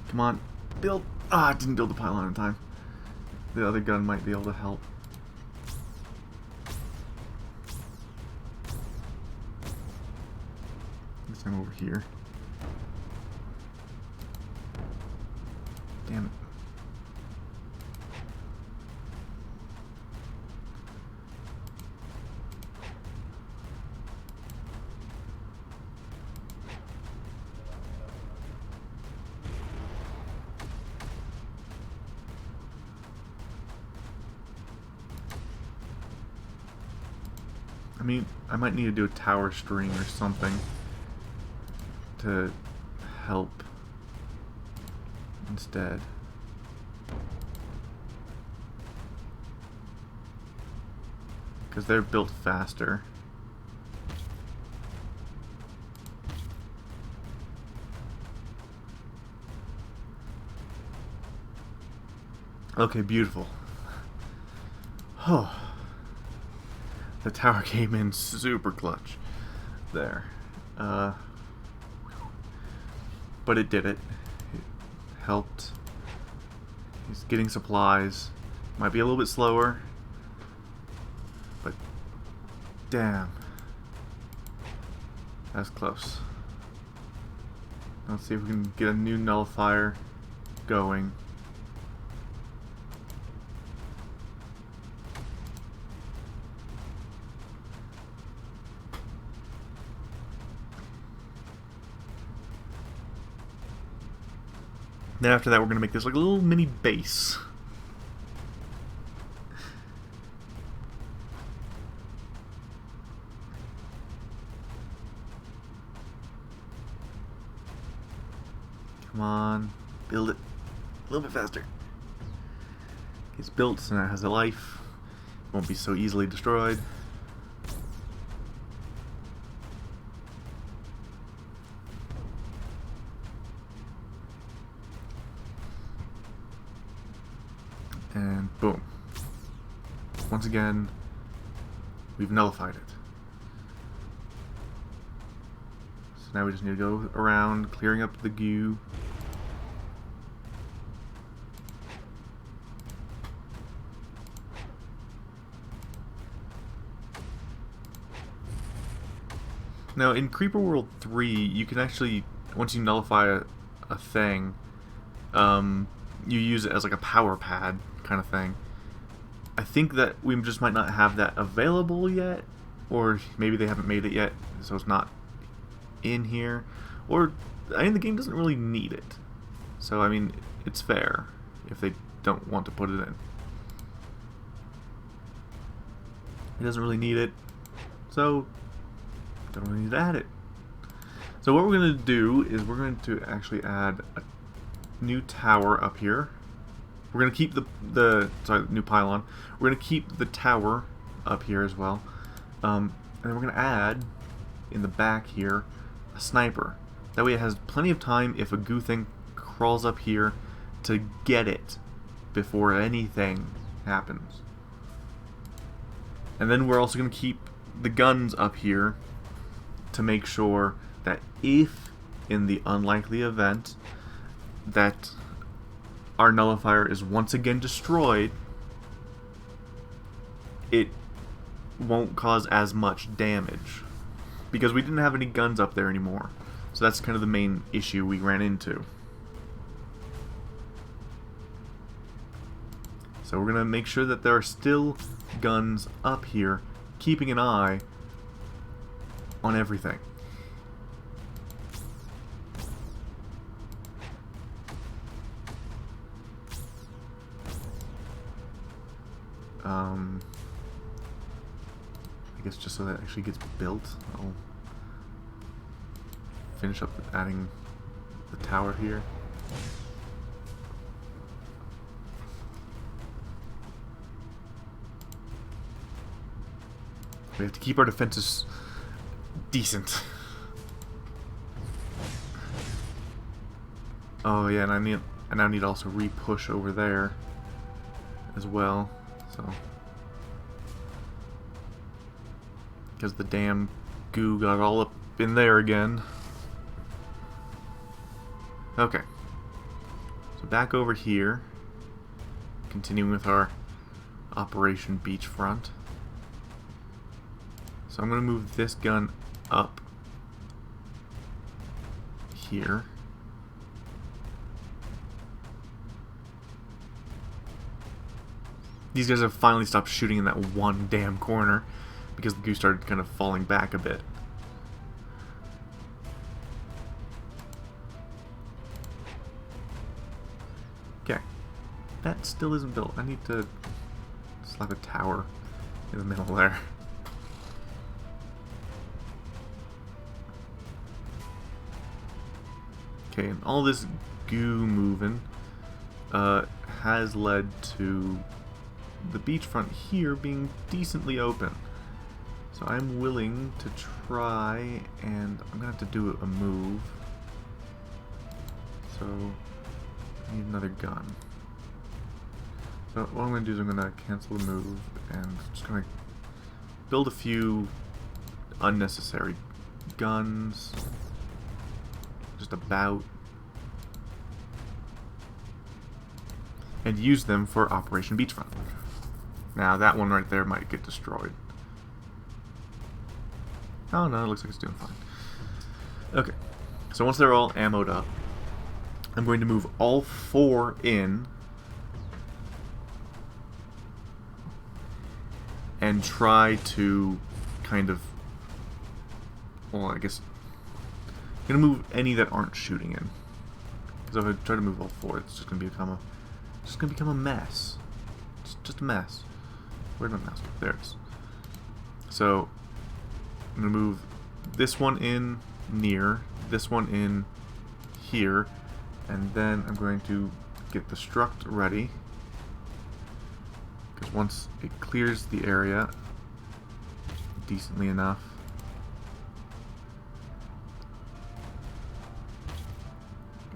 Come on, build. Ah, I didn't build the pylon in time. The other gun might be able to help. This time over here. Damn it. I mean, I might need to do a tower string or something to help instead. Because they're built faster. Okay, beautiful. Oh. The tower came in super clutch there. But it did it. It helped. He's getting supplies. Might be a little bit slower. But damn. That's close. Let's see if we can get a new nullifier going. Then after that, we're going to make this like a little mini base. Come on, build it a little bit faster. It's built, so now it has a life. It won't be so easily destroyed. And boom. Once again, we've nullified it. So now we just need to go around clearing up the goo. Now in Creeper World 3, you can actually, once you nullify a thing, you use it as like a power pad kind of thing. I think that we just might not have that available yet, or maybe they haven't made it yet, so it's not in here. Or, I mean, the game doesn't really need it. So, I mean, it's fair if they don't want to put it in. It doesn't really need it, so don't really need to add it. So what we're going to do is we're going to actually add a new tower up here. We're going to keep the new pylon. We're going to keep the tower up here as well. And then we're going to add, in the back here, a sniper. That way it has plenty of time if a goo thing crawls up here to get it before anything happens. And then we're also going to keep the guns up here to make sure that if, in the unlikely event that our nullifier is once again destroyed, it won't cause as much damage. Because we didn't have any guns up there anymore. So that's kind of the main issue we ran into. So we're going to make sure that there are still guns up here, keeping an eye on everything. I guess just so that actually gets built, I'll finish up with adding the tower here. We have to keep our defenses decent. Oh yeah, and I now need to also re-push over there as well. So, because the damn goo got all up in there again. Okay. So back over here, continuing with our Operation Beachfront. So I'm going to move this gun up here. These guys have finally stopped shooting in that one damn corner because the goo started kind of falling back a bit. Okay. That still isn't built. I need to slap a tower in the middle there. Okay, and all this goo moving has led to the beachfront here being decently open. So I'm willing to try, and I'm going to have to do a move. So I need another gun. So what I'm going to do is I'm going to cancel the move, and just going to build a few unnecessary guns. Just about. And use them for Operation Beachfront. Now that one right there might get destroyed. Oh no, it looks like it's doing fine. Okay, So once they're all ammoed up, I'm going to move all 4 in and try to kind of, well, I guess I'm gonna move any that aren't shooting in. Because if I try to move all 4, it's just gonna become a mess. It's just a mess. Where'd my mouse go? There it is. So I'm gonna move this one in near, this one in here, and then I'm going to get the struct ready. Because once it clears the area decently enough,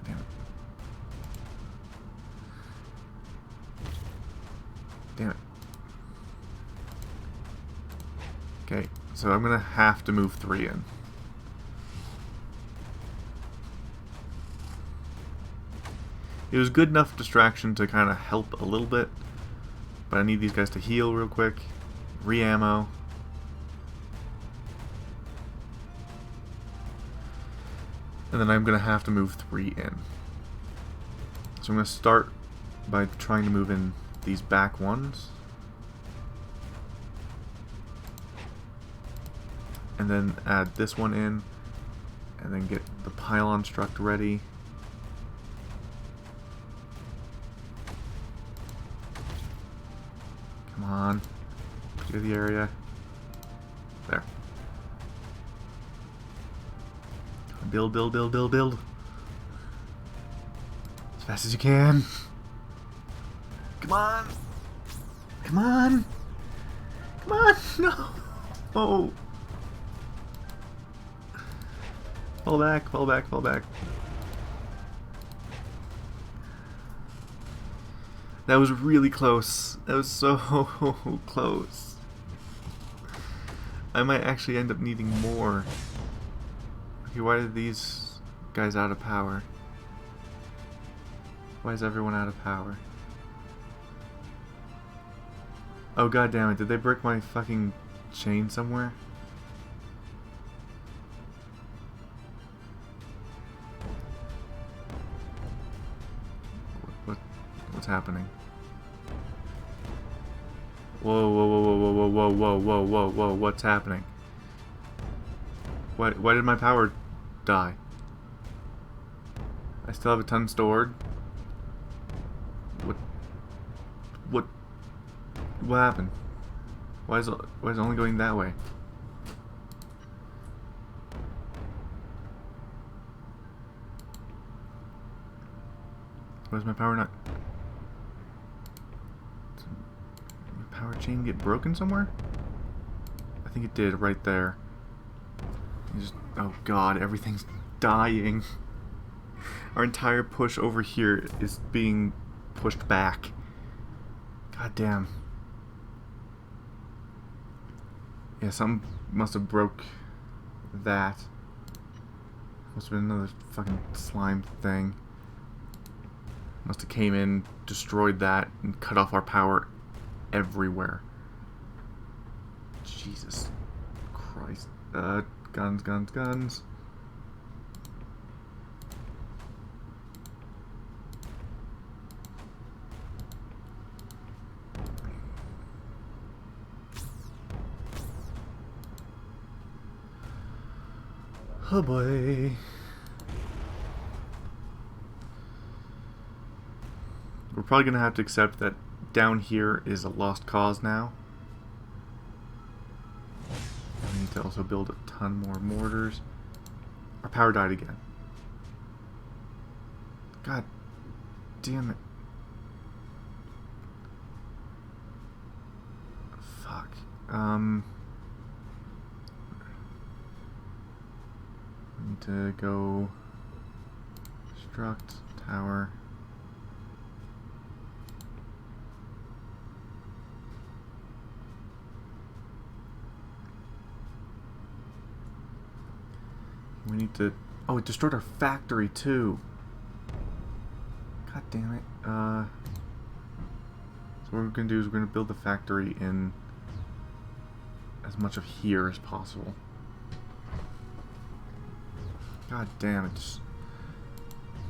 damn it. Damn it. Okay, so I'm gonna have to move 3 in. It was good enough distraction to kind of help a little bit, but I need these guys to heal real quick, re-ammo. And then I'm gonna have to move 3 in. So I'm gonna start by trying to move in these back ones. And then add this one in, and then get the pylon struct ready. Come on, clear the area. There. Build, build, build, build, build. As fast as you can. Come on. Come on. Come on. No. Oh. Fall back, fall back, fall back. That was really close. That was so close. I might actually end up needing more. Okay, why are these guys out of power? Why is everyone out of power? Oh god damn it, did they break my fucking chain somewhere? What's happening? Whoa, whoa, whoa, whoa, whoa, whoa, whoa, whoa, whoa, whoa, what's happening? Why did my power die? I still have a ton stored. What happened? Why is it only going that way? Why does my power not? Did my power chain get broken somewhere? I think it did right there. Oh god, everything's dying. Our entire push over here is being pushed back. God damn. Yeah, something must have broke that. Must have been another fucking slime thing. Must have came in, destroyed that, and cut off our power everywhere. Jesus Christ. Guns, guns, guns. Oh boy. We're probably going to have to accept that down here is a lost cause now. We need to also build a ton more mortars. Our power died again. God damn it. Fuck. We need to go struct tower. We need to... Oh, it destroyed our factory too. God damn it. So what we're going to do is we're going to build the factory in as much of here as possible. God damn it. Just,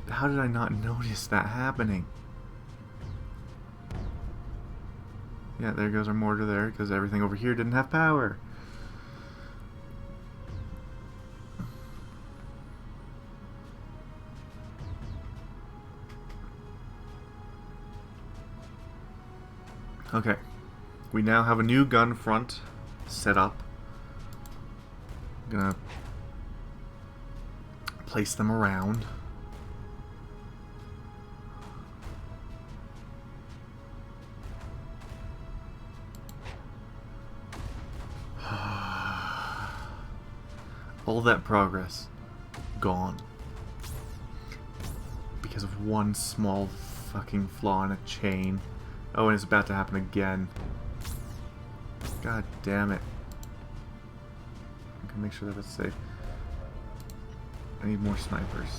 how did I not notice that happening? Yeah, there goes our mortar there, because everything over here didn't have power. Okay. We now have a new gun front set up. I'm gonna place them around. All that progress gone because of one small fucking flaw in a chain. Oh, and it's about to happen again. God damn it. I can make sure that it's safe. I need more snipers.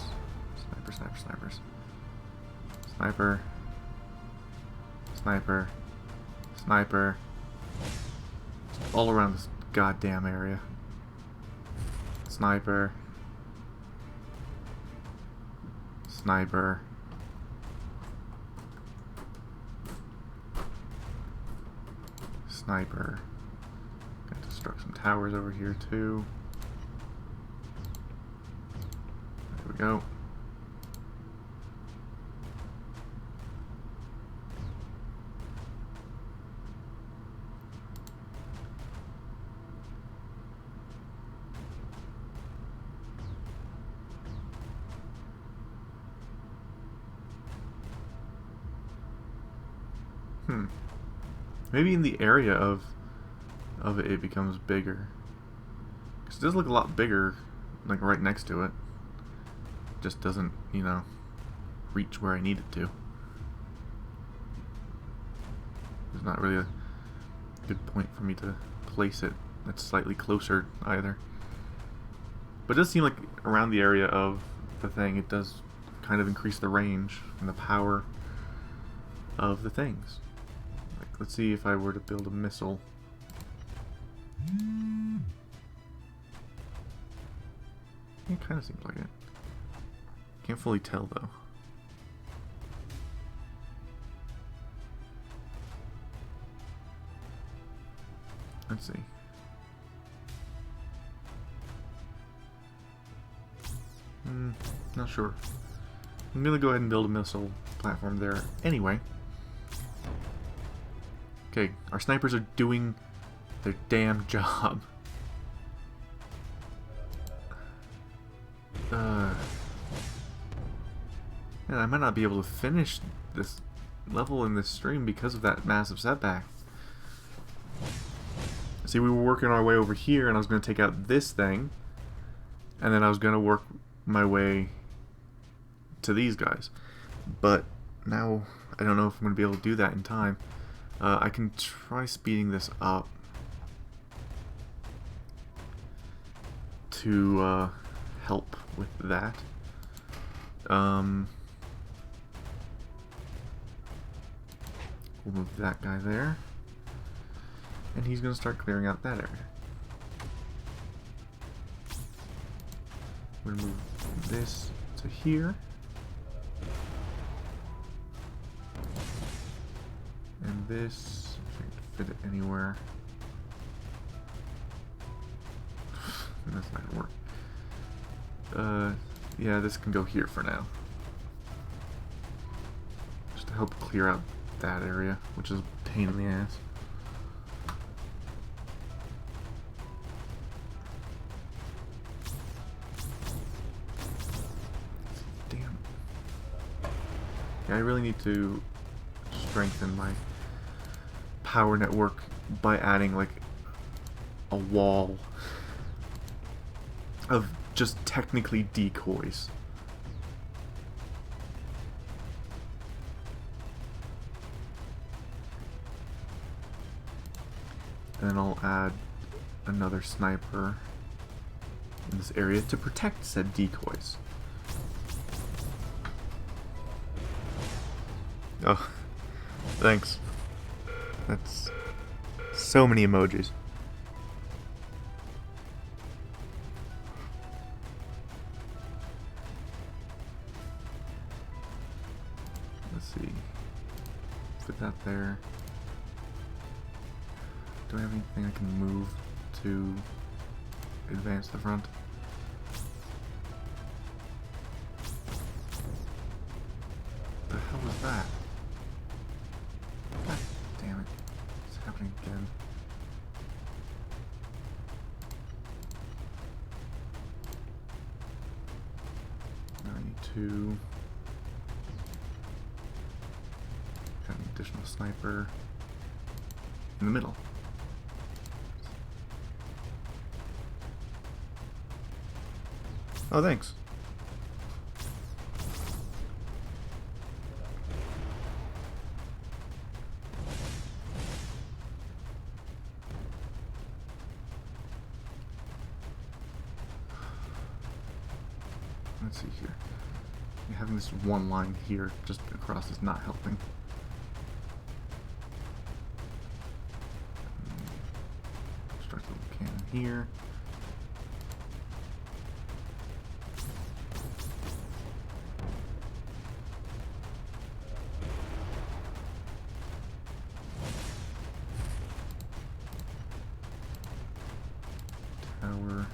Snipers. Sniper. Sniper. Sniper. All around this goddamn area. Sniper. Sniper. Sniper. Got to construct some towers over here too. There we go. Maybe in the area of it, it becomes bigger. Because it does look a lot bigger, like right next to it. Just doesn't, you know, reach where I need it to. There's not really a good point for me to place it that's slightly closer either. But it does seem like around the area of the thing, it does kind of increase the range and the power of the things. Let's see if I were to build a missile. It kind of seems like it. Can't fully tell though. Let's see. Not sure. I'm gonna go ahead and build a missile platform there anyway. Okay, our snipers are doing their damn job. Yeah, I might not be able to finish this level in this stream because of that massive setback. See, we were working our way over here, and I was going to take out this thing, and then I was going to work my way to these guys. But now, I don't know if I'm going to be able to do that in time. I can try speeding this up to help with that. We'll move that guy there. And he's going to start clearing out that area. We're going to move this to here. And this, if I can fit it anywhere. That's not gonna work. Yeah, this can go here for now. Just to help clear out that area, which is a pain in the ass. Damn. Yeah, I really need to strengthen my power network by adding like a wall of just technically decoys. And then I'll add another sniper in this area to protect said decoys. Oh, thanks. That's so many emojis. Let's see. Fit that there. Do I have anything I can move to advance the front? The hell was that? God damn it. It's happening again. Now I need to have an additional sniper in the middle. Oh, thanks. Let's see here. Having this one line here just across is not helping. Construct a little cannon here. Tower.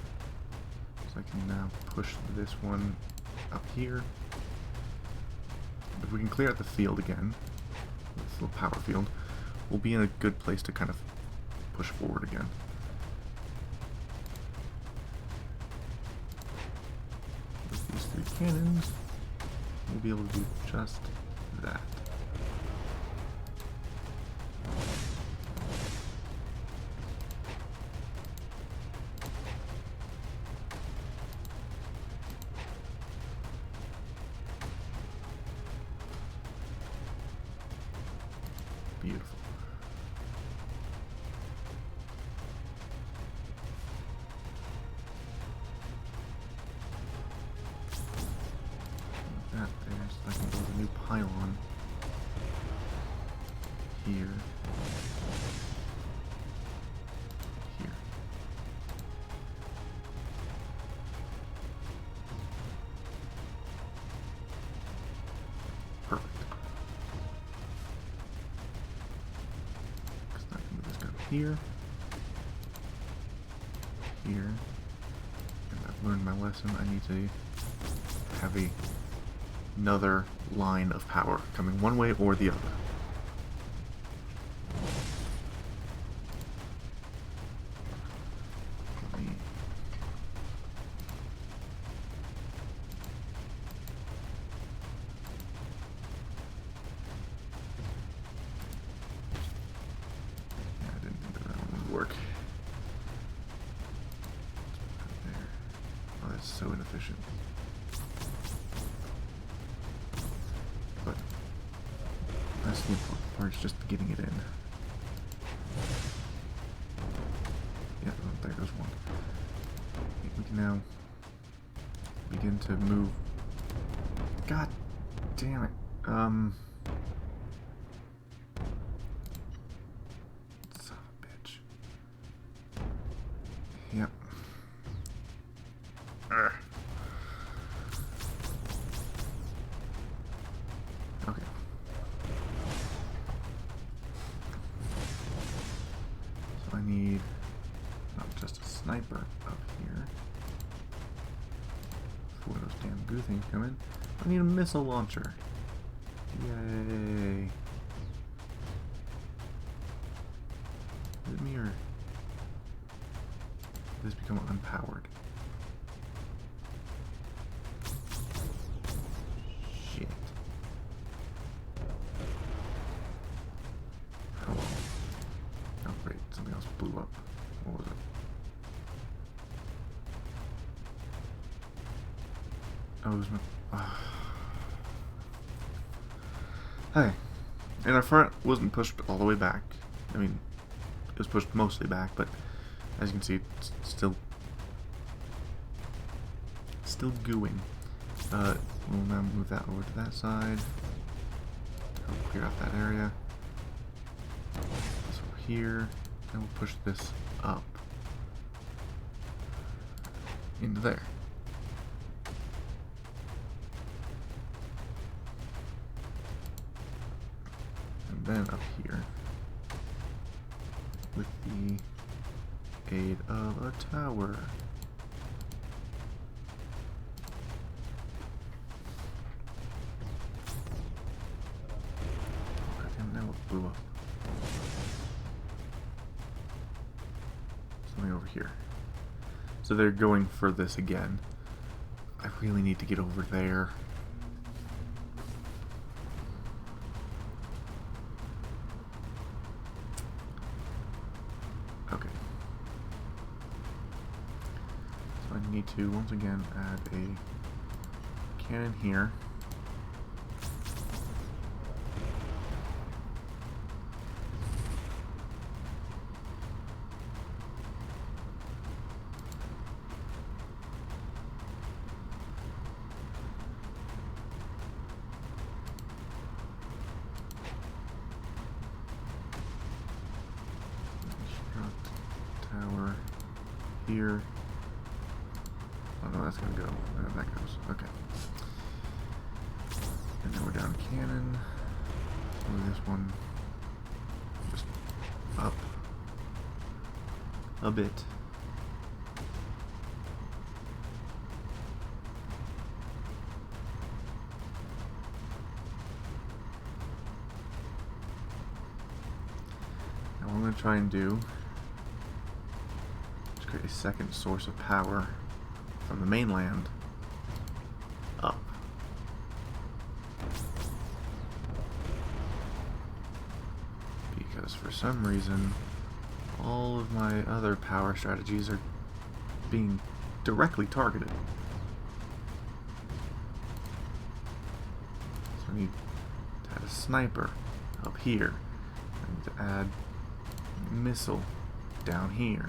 So I can now push this one up here. If we can clear out the field again, this little power field, we'll be in a good place to kind of push forward again. With these three cannons, we'll be able to do just that. Beautiful. That there, so I can build a new pylon here. Here. Perfect. Here, here, and I've learned my lesson. I need to have another line of power coming one way or the other. Work. There. Oh, that's so inefficient. But that's the important part, is just getting it in. Yeah, oh, there goes one. We can now begin to move. God damn it. Yep. Okay. So I need not just a sniper up here. Before those damn goo things come in. I need a missile launcher. Yay. Is it me or this become unpowered? Shit. Oh, oh great, something else blew up. What was it? Oh, it was my... Hey. And our front wasn't pushed all the way back. I mean, it was pushed mostly back, but as you can see, it's still gooing. We'll now move that over to that side. I'll clear out that area. This over here, and we'll push this up into there. And then up here, with the aid of a tower. And now it blew up. Something over here. So they're going for this again. I really need to get over there. Okay. So I need to, once again, add a cannon here. Tower here. Oh no, that's gonna go. That goes. Okay. And then we're down cannon. Move this one just up a bit. Now what I'm gonna try and do, create a second source of power from the mainland up. Because for some reason, all of my other power strategies are being directly targeted. So I need to add a sniper up here. I need to add a missile down here.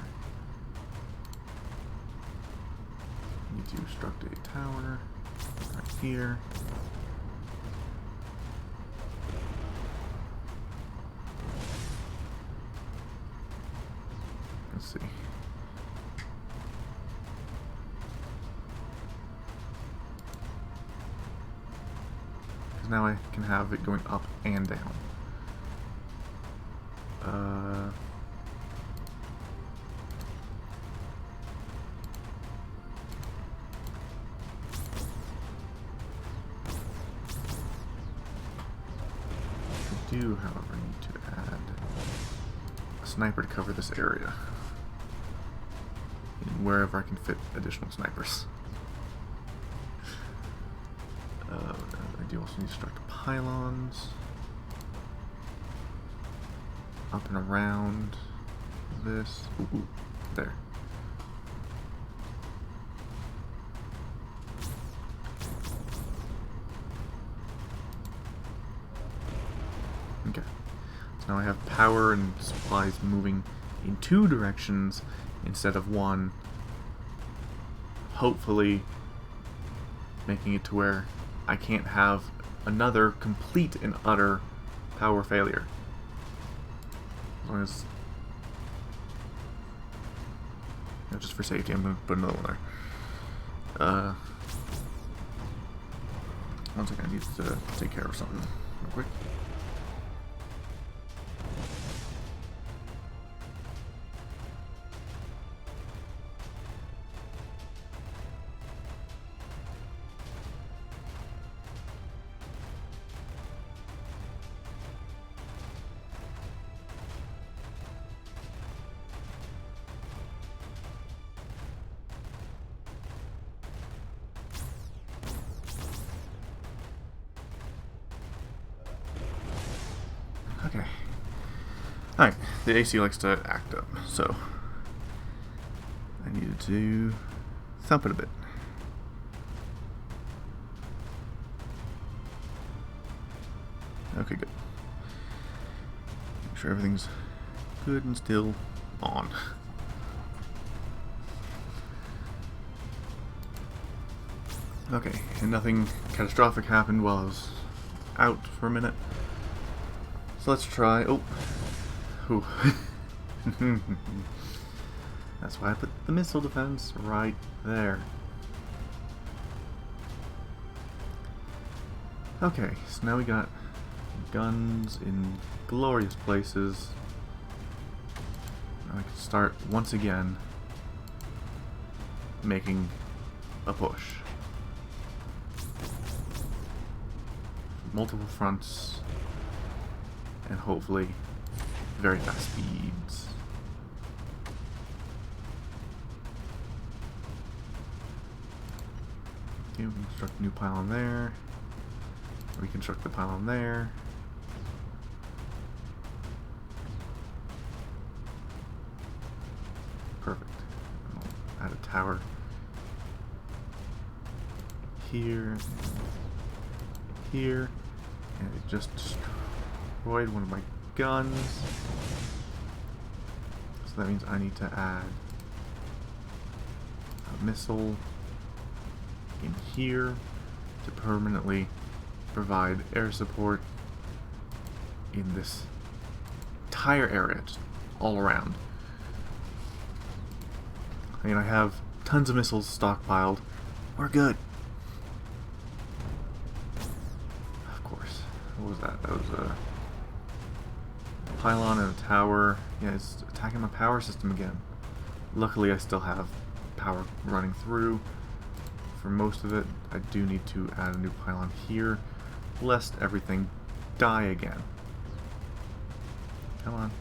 Need to construct a tower right here. Let's see. Because now I can have it going up and down. Do, however, need to add a sniper to cover this area. And wherever I can fit additional snipers. I do also need to construct pylons up and around this. Ooh, there. Okay, so now I have power and supplies moving in two directions instead of one, hopefully making it to where I can't have another complete and utter power failure. As long as, you know, just for safety, I'm going to put another one there. One second, I need to take care of something real quick. Okay. Alright, the AC likes to act up, so I needed to thump it a bit. Okay, good. Make sure everything's good and still on. Okay, and nothing catastrophic happened while I was out for a minute. So let's try. Oh. Ooh. That's why I put the missile defense right there. Okay, so now we got Guns in glorious places. I can start once again making a push. Multiple fronts and hopefully very fast speeds. Okay, we can construct a new pylon there. Reconstruct the pylon there. Perfect. I'll add a tower here, here, and it just destroyed one of my guns. So that means I need to add a missile in here to permanently provide air support in this entire area, just all around. I mean, I have tons of missiles stockpiled. We're good. Of course. What was that? That was a pylon and a tower. Yeah, it's attacking my power system again. Luckily, I still have power running through. For most of it, I do need to add a new pylon here, lest everything die again. Come on.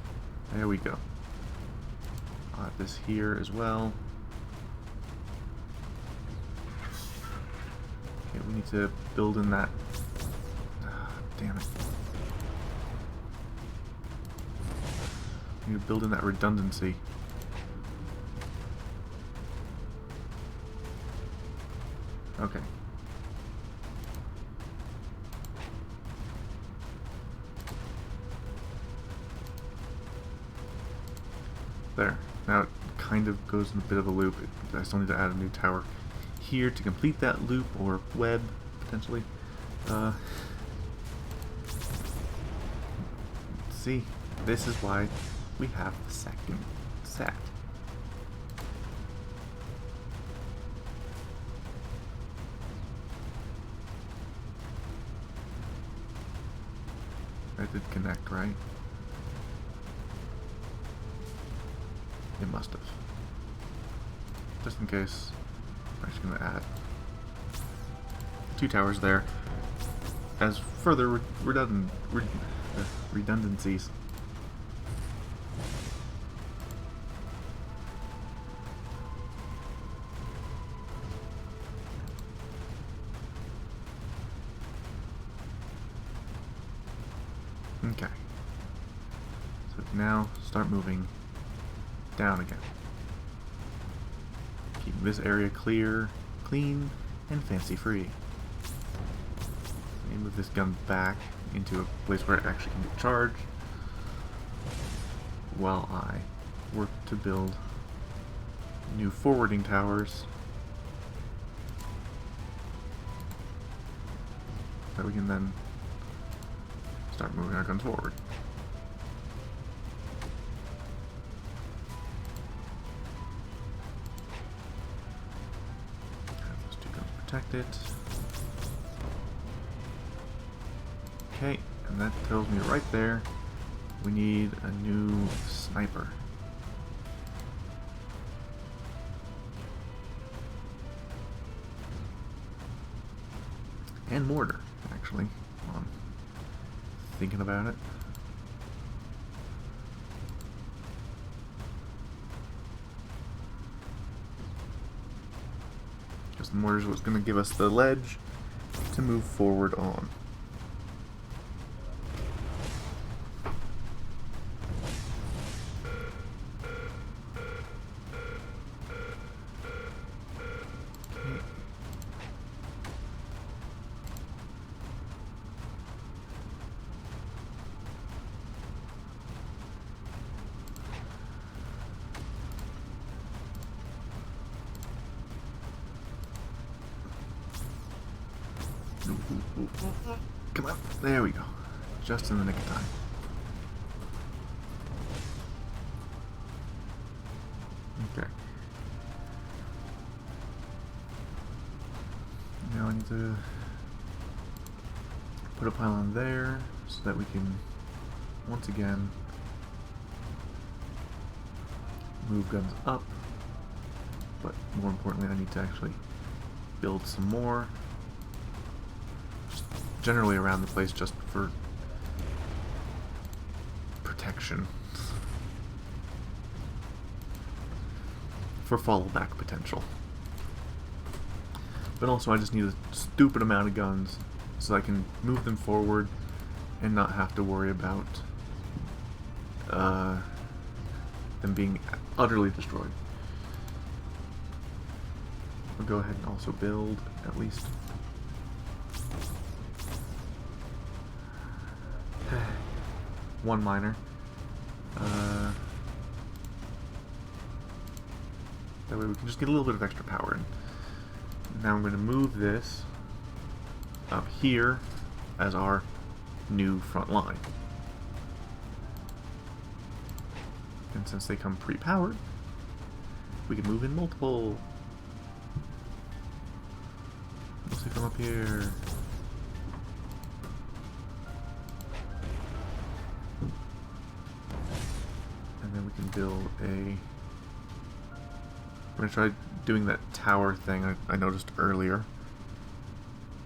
There we go. I'll add this here as well. Okay, we need to build in that... damn it. We need to build in that redundancy. Okay. There. Now it kind of goes in a bit of a loop. I still need to add a new tower here to complete that loop, or web, potentially. See, this is why we have the second set. That did connect, right? It must have. Just in case, I'm actually going to add 2 towers there as further redundancies. Okay. So now start moving down again. Keep this area clear, clean, and fancy free. And move this gun back into a place where it actually can get charged while I work to build new forwarding towers that we can then start moving our guns forward. Have those 2 guns protected. Okay, and that tells me right there we need a new sniper. And mortar, actually. Thinking about it. Because the mortar is what's going to give us the ledge to move forward on. Come on. There we go. Just in the nick of time. Okay. Now I need to put a pylon there so that we can once again move guns up, but more importantly I need to actually build some more, just generally around the place just for protection, for fallback potential. But also I just need a stupid amount of guns so I can move them forward and not have to worry about them being utterly destroyed. I'll go ahead and also build at least one miner. That way we can just get a little bit of extra power in. Now I'm going to move this up here as our new front line. And since they come pre-powered, we can move in multiple. Mostly from up here. And then we can build a... We're going to try doing that tower thing I noticed earlier.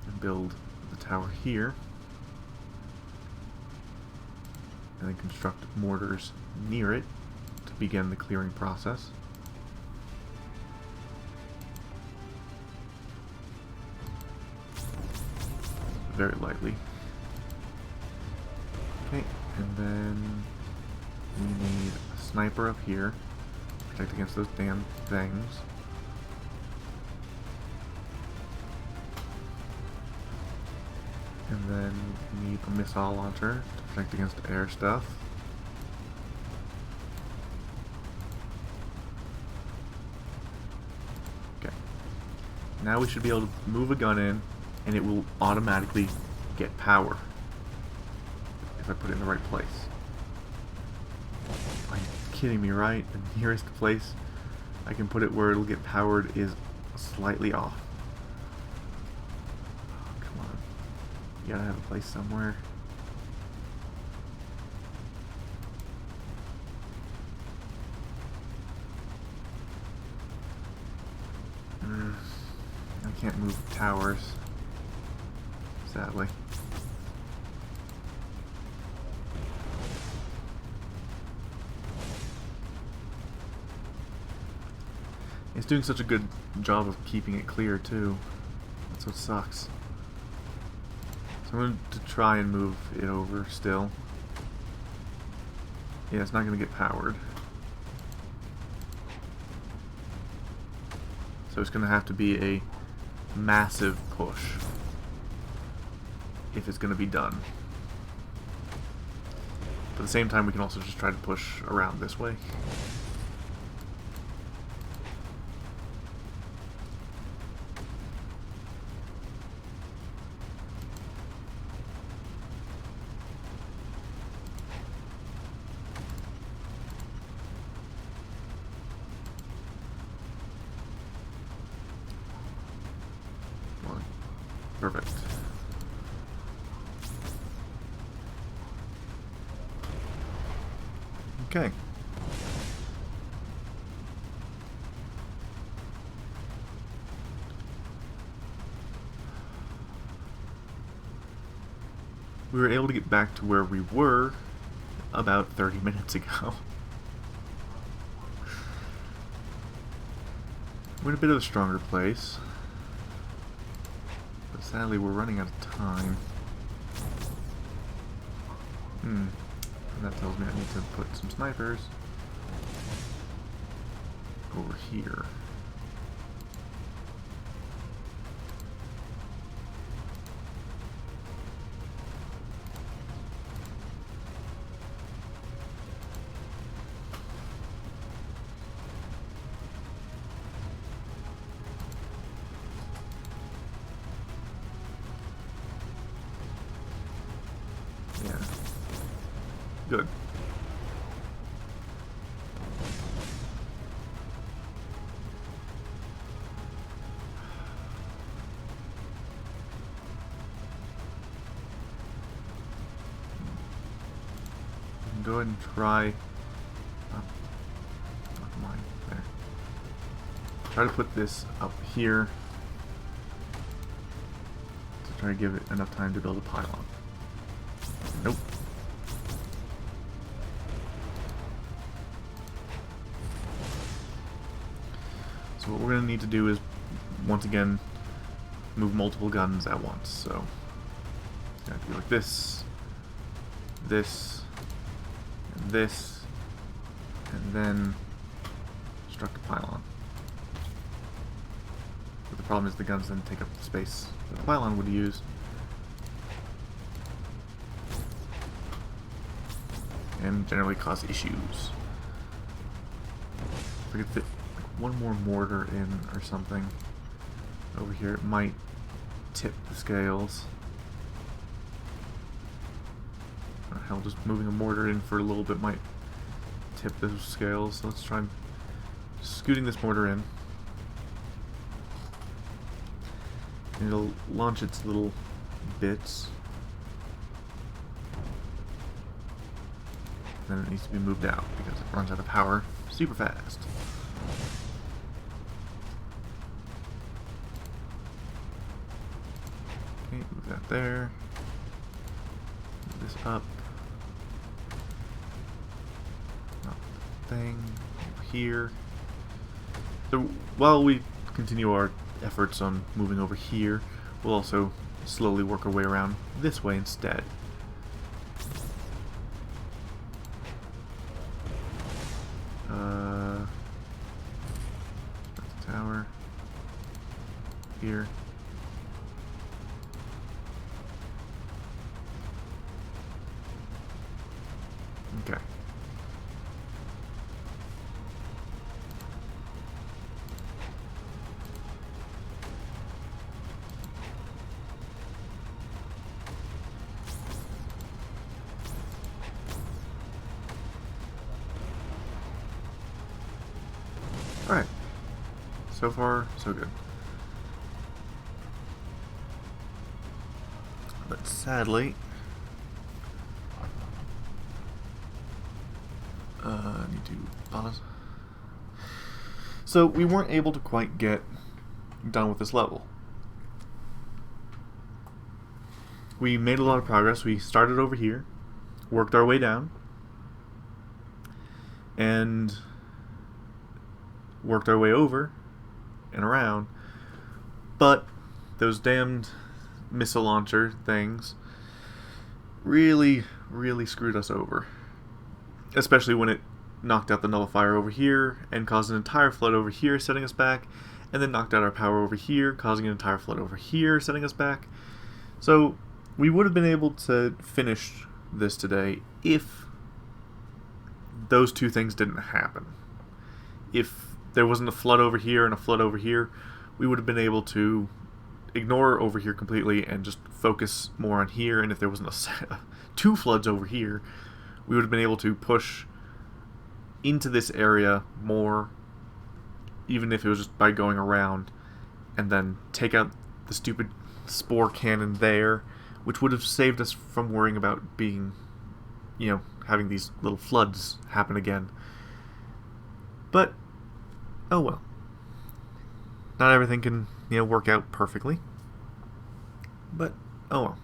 And build the tower here. And then construct mortars near it to begin the clearing process. Very lightly. Okay, and then we need a sniper up here to protect against those damn things. And then we need a missile launcher to protect against air stuff. Okay. Now we should be able to move a gun in and it will automatically get power if I put it in the right place. Are you kidding me, right? The nearest place I can put it where it'll get powered is slightly off. Oh, come on. You gotta have a place somewhere. I can't move towers, sadly. It's doing such a good job of keeping it clear too. That's what sucks. So I'm going to try and move it over still. Yeah, it's not going to get powered. So it's going to have to be a massive push if it's going to be done. But at the same time, we can also just try to push around this way. Perfect. Okay. We were able to get back to where we were about 30 minutes ago. We're in a bit of a stronger place. Sadly, we're running out of time. And that tells me I need to put some snipers over here. Yeah. Good. go ahead and try... Oh, mine. There. Try to put this up here to try to give it enough time to build a pylon. Nope. So what we're going to need to do is, once again, move multiple guns at once. So it's going to be like this, this, and this, and then construct a pylon. But the problem is the guns then take up the space that the pylon would use. And generally cause issues. If I could fit one more mortar in or something over here, it might tip the scales. Or hell, just moving a mortar in for a little bit might tip those scales. So let's try scooting this mortar in. And it'll launch its little bits. Then it needs to be moved out because it runs out of power super fast. Okay, move that there. Move this up. Thing over here. So while we continue our efforts on moving over here, we'll also slowly work our way around this way instead. Tower here. Okay. Alright. So far, so good. But sadly, I need to pause. So we weren't able to quite get done with this level. We made a lot of progress. We started over here, worked our way down, and worked our way over and around, but those damned missile launcher things really screwed us over, especially when it knocked out the nullifier over here and caused an entire flood over here, setting us back, and then knocked out our power over here, causing an entire flood over here, setting us back. So we would have been able to finish this today if those two things didn't happen. If there wasn't a flood over here and a flood over here, we would have been able to ignore over here completely and just focus more on here. And if there wasn't two floods over here, we would have been able to push into this area more, even if it was just by going around, and then take out the stupid spore cannon there, which would have saved us from worrying about being, you know, having these little floods happen again. But oh well. Not everything can, you know, work out perfectly. But oh well.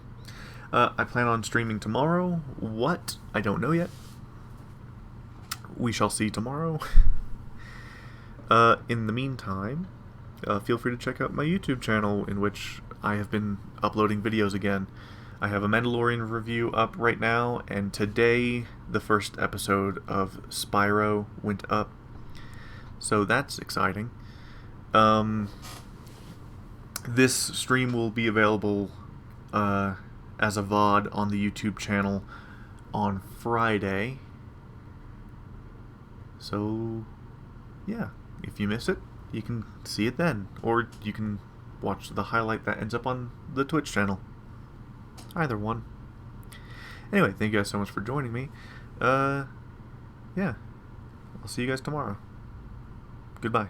I plan on streaming tomorrow. What? I don't know yet. We shall see tomorrow. In the meantime, feel free to check out my YouTube channel, in which I have been uploading videos again. I have a Mandalorian review up right now, and today the first episode of Spyro went up. So that's exciting. This stream will be available as a VOD on the YouTube channel on Friday. So, yeah, if you miss it, you can see it then. Or you can watch the highlight that ends up on the Twitch channel. Either one. Anyway, thank you guys so much for joining me. Yeah, I'll see you guys tomorrow. Goodbye.